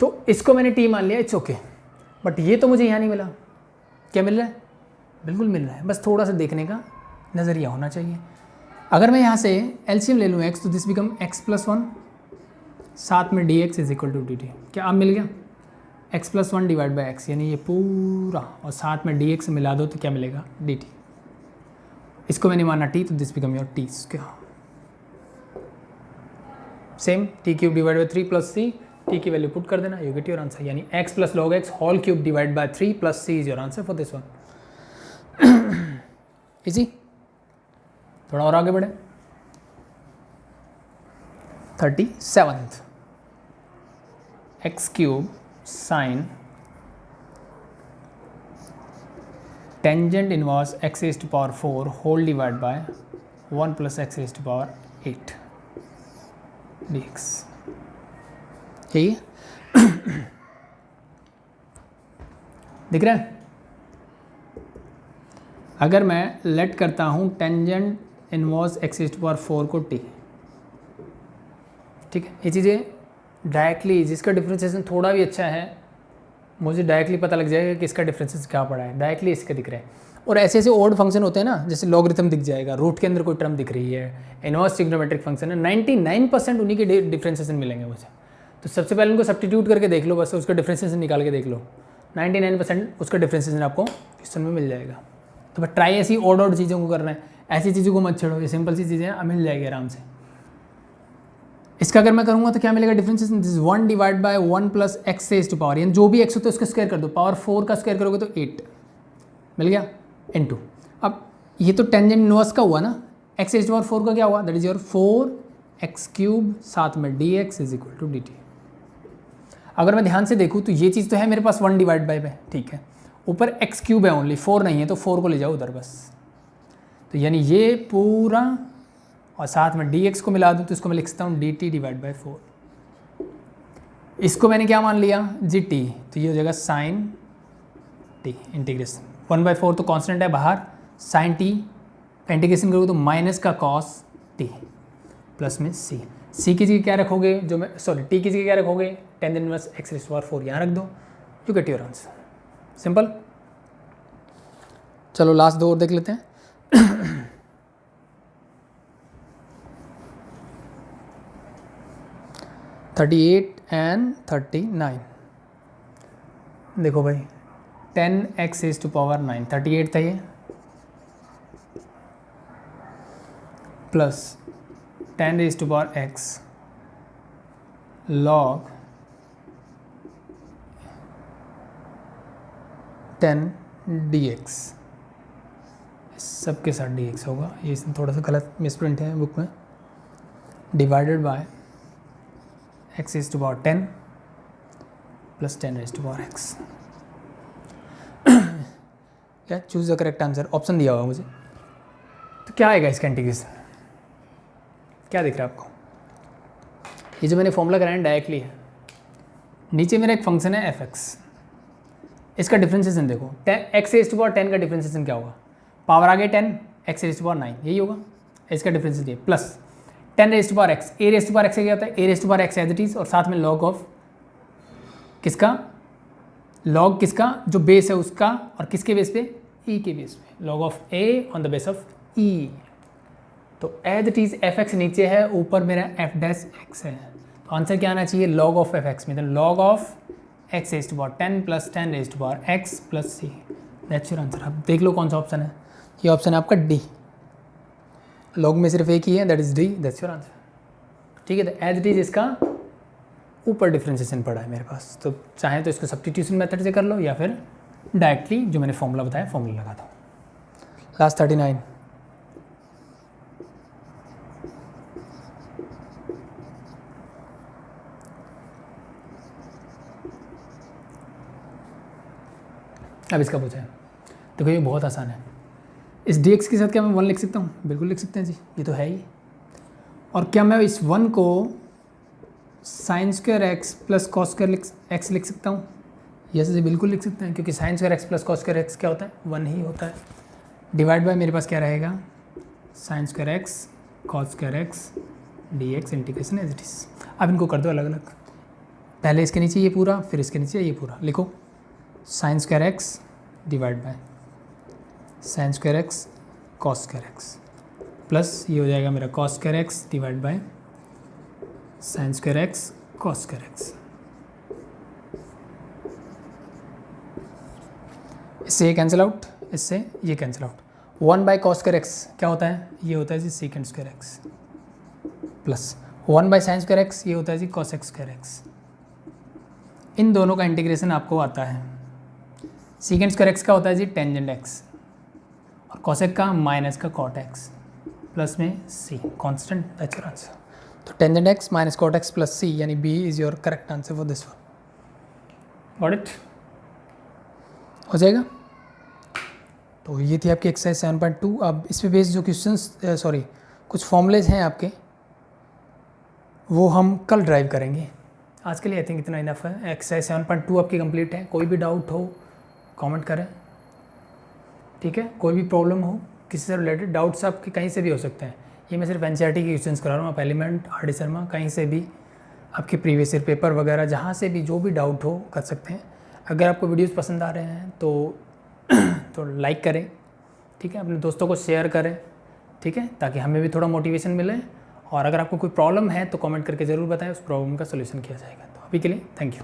तो इसको मैंने टी मान लिया, इट्स ओके। बट ये तो मुझे यहाँ नहीं मिला, क्या मिल रहा है, बिल्कुल मिल रहा है, बस थोड़ा सा देखने का नज़रिया होना चाहिए। अगर मैं यहाँ से एलसीएम ले लूँ एक्स, तो दिस बिकम x+1, साथ में d x is equal to d t. क्या अब मिल गया, x+1 डिवाइड बाई एक्स, यानी ये पूरा, और साथ में डी एक्स मिला दो तो क्या मिलेगा डी टी। इसको मैंने माना t, तो this become your t square. Same t cube divide by 3 plus c, t की वैल्यू पुट कर देना, यू गेट योर आंसर, यानी x plus log x whole cube divide by 3 plus c is your answer for this one. Easy. थोड़ा और आगे बढ़े। 37th, x cube sine tangent inverse x raise to power 4 whole divide by 1 plus x raise to power 8 dx। यही दिख रहा है। अगर मैं लेट करता हूँ tangent inverse x raise to power 4 को t, ठीक है, ये चीज़ें डायरेक्टली, जिसका डिफ्रेंसिएशन थोड़ा भी अच्छा है, मुझे डायरेक्टली पता लग जाएगा कि इसका डिफरेंसेस क्या पड़ा है, डायरेक्टली इसका दिख रहा है। और ऐसे ऐसे ओड फंक्शन होते हैं ना, जैसे लॉगरिथम दिख जाएगा, रूट के अंदर कोई टर्म दिख रही है, इनवर्स ट्रिग्नोमेट्रिक फंक्शन है, 99% उन्हीं के डिफरेंसेशन मिलेंगे मुझे। तो सबसे पहले उनको सब्स्टिट्यूट करके देख लो, बस उसका डिफरेंसेशन निकाल के देख लो, 99% उसका डिफरेंसेशन आपको क्वेश्चन में मिल जाएगा। तो बस ट्राई ऐसी ओड चीज़ों को करना है, ऐसी चीज़ों को मत छेड़ो, ये सिंपल सी चीज़ें मिल जाएगी आराम से। इसका अगर मैं करूँगा तो क्या मिलेगा differentiation, this 1 divide by 1 plus x raise to power, यानी जो भी एक्स होता है उसका स्क्वायर कर दो, पावर 4 का स्क्वायर करोगे तो 8 मिल गया इनटू। अब ये तो टेंजेंट इनवर्स का हुआ ना, एक्स रेज़ टू पावर 4 का क्या हुआ, that is your 4x cube साथ में dx is equal to dt। अगर मैं ध्यान से देखूँ तो ये चीज़ तो है मेरे पास 1 डिवाइड बाय पे, ठीक है, ऊपर x क्यूब है ओनली, 4 नहीं है, तो 4 को ले जाओ उधर बस। तो यानी ये पूरा और साथ में dx को मिला दूँ तो इसको मैं लिख सकता हूँ dt डिवाइड बाई 4। इसको मैंने क्या मान लिया gt, तो ये हो जाएगा साइन t इंटीग्रेशन 1/4, तो कांस्टेंट है बाहर, साइन t का इंटीग्रेशन करोगे तो माइनस का कॉस t प्लस में c की जगह क्या रखोगे, जो मैं सॉरी t की जगह क्या रखोगे, tangent inverse x raise to power 4 यहाँ रख दो, you get your answer. Simple. चलो लास्ट 2 और देख लेते हैं। 38 एंड 39। देखो भाई 10x रेज़ टू पावर 9, 38 था ये, plus 10 raise to power x log 10 dx, सबके साथ dx होगा, ये थोड़ा सा गलत मिसप्रिंट है बुक में, divided by x raise to power 10 plus 10 raise to power x। क्या choose the correct answer, option दिया हुआ मुझे, तो क्या आएगा इसका इंटीग्रेशन, क्या दिख रहा है आपको, ये जो मैंने फॉर्मूला कराया डायरेक्टली है, नीचे मेरा एक फंक्शन है fx, इसका डिफरेंशिएशन देखो, x रेज़ टू पावर 10 का डिफरेंशिएशन क्या होगा, पावर आगे 10, x रेज़ टू पावर 9, यही होगा, इसका डिफरेंशिएशन ये plus 10 raise to power x, a raise to power x क्या होता है, a raise to power x as it is, और साथ में लॉग ऑफ किसका, लॉग किसका जो बेस है उसका, और किसके बेस पे, e के बेस पे, log of a on the base of e। तो एज इट इज़ fx नीचे है, ऊपर मेरा f डैश x है, तो आंसर क्या आना चाहिए, लॉग ऑफ fx, मतलब log of x raise to power 10 plus 10 raise to power x plus c, that's your answer. अब देख लो कौन सा ऑप्शन है, ये ऑप्शन है आपका डी, लॉग में सिर्फ एक ही है, that is D, that's your answer. ठीक है, तो एज इट इज इसका ऊपर डिफरेंशिएशन पड़ा है मेरे पास, तो चाहे तो इसको सब्स्टिट्यूशन मेथड से कर लो या फिर डायरेक्टली जो मैंने फॉर्मूला बताया फॉर्मूला लगा दो। लास्ट 39, अब इसका पूछा है, देखो ये बहुत आसान है, इस dx के साथ क्या मैं 1 लिख सकता हूँ, बिल्कुल लिख सकते हैं जी, ये तो है ही। और क्या मैं इस 1 को sign square X plus cos square x लिख सकता हूँ, यस जी बिल्कुल लिख सकते हैं, क्योंकि sign square X plus cos square X क्या होता है, 1 ही होता है, डिवाइड बाय मेरे पास क्या रहेगा, sine square x cos square x d x integration as it is. अब इनको कर दो अलग अलग, पहले इसके नीचे ये पूरा, फिर इसके नीचे ये पूरा, लिखो sine square X divide by sine square x cos square X, plus ये हो जाएगा मेरा cos square X divide by sine square x cos square X. इससे ये कैंसिल आउट, इससे ये cancel out, 1 by cos square X क्या होता है, ये होता है जी secant square X, plus 1 by sine square X ये होता है जी कॉस एक्स स्क्वायर एक्स। इन दोनों का इंटीग्रेशन आपको आता है। सीकेंड स्क्वायर एक्स का होता है जी टेंजेंट एक्स, और कॉसेक का माइनस का कॉट एक्स, प्लस में C constant, that's your answer. तो tangent X minus cot X plus C, यानी B is your correct answer for this one. Got it? हो जाएगा। तो ये थी आपकी एक्सरसाइज 7.2। अब इस पे बेस्ड जो क्वेश्चंस कुछ फॉर्मूलेज हैं आपके, वो हम कल ड्राइव करेंगे। आज के लिए आई थिंक इतना इनफ है। एक्सरसाइज 7.2 आपकी कंप्लीट है। कोई भी डाउट हो कमेंट करें, ठीक है। कोई भी प्रॉब्लम हो किसी से रिलेटेड, डाउट्स आपके कहीं से भी हो सकते हैं। ये मैं सिर्फ एनसीईआरटी के क्वेश्चंस करा रहा हूँ। आप एलिमेंट, आर.डी. शर्मा, कहीं से भी आपके प्रीवियस ईयर पेपर वगैरह जहाँ से भी जो भी डाउट हो कर सकते हैं। अगर आपको वीडियोस पसंद आ रहे हैं तो लाइक करें, ठीक है। अपने दोस्तों को शेयर करें, ठीक है, ताकि हमें भी थोड़ा मोटिवेशन मिले। और अगर आपको कोई प्रॉब्लम है तो कमेंट करके ज़रूर बताएं, उस प्रॉब्लम का सोल्यूशन किया जाएगा। तो अभी के लिए थैंक यू।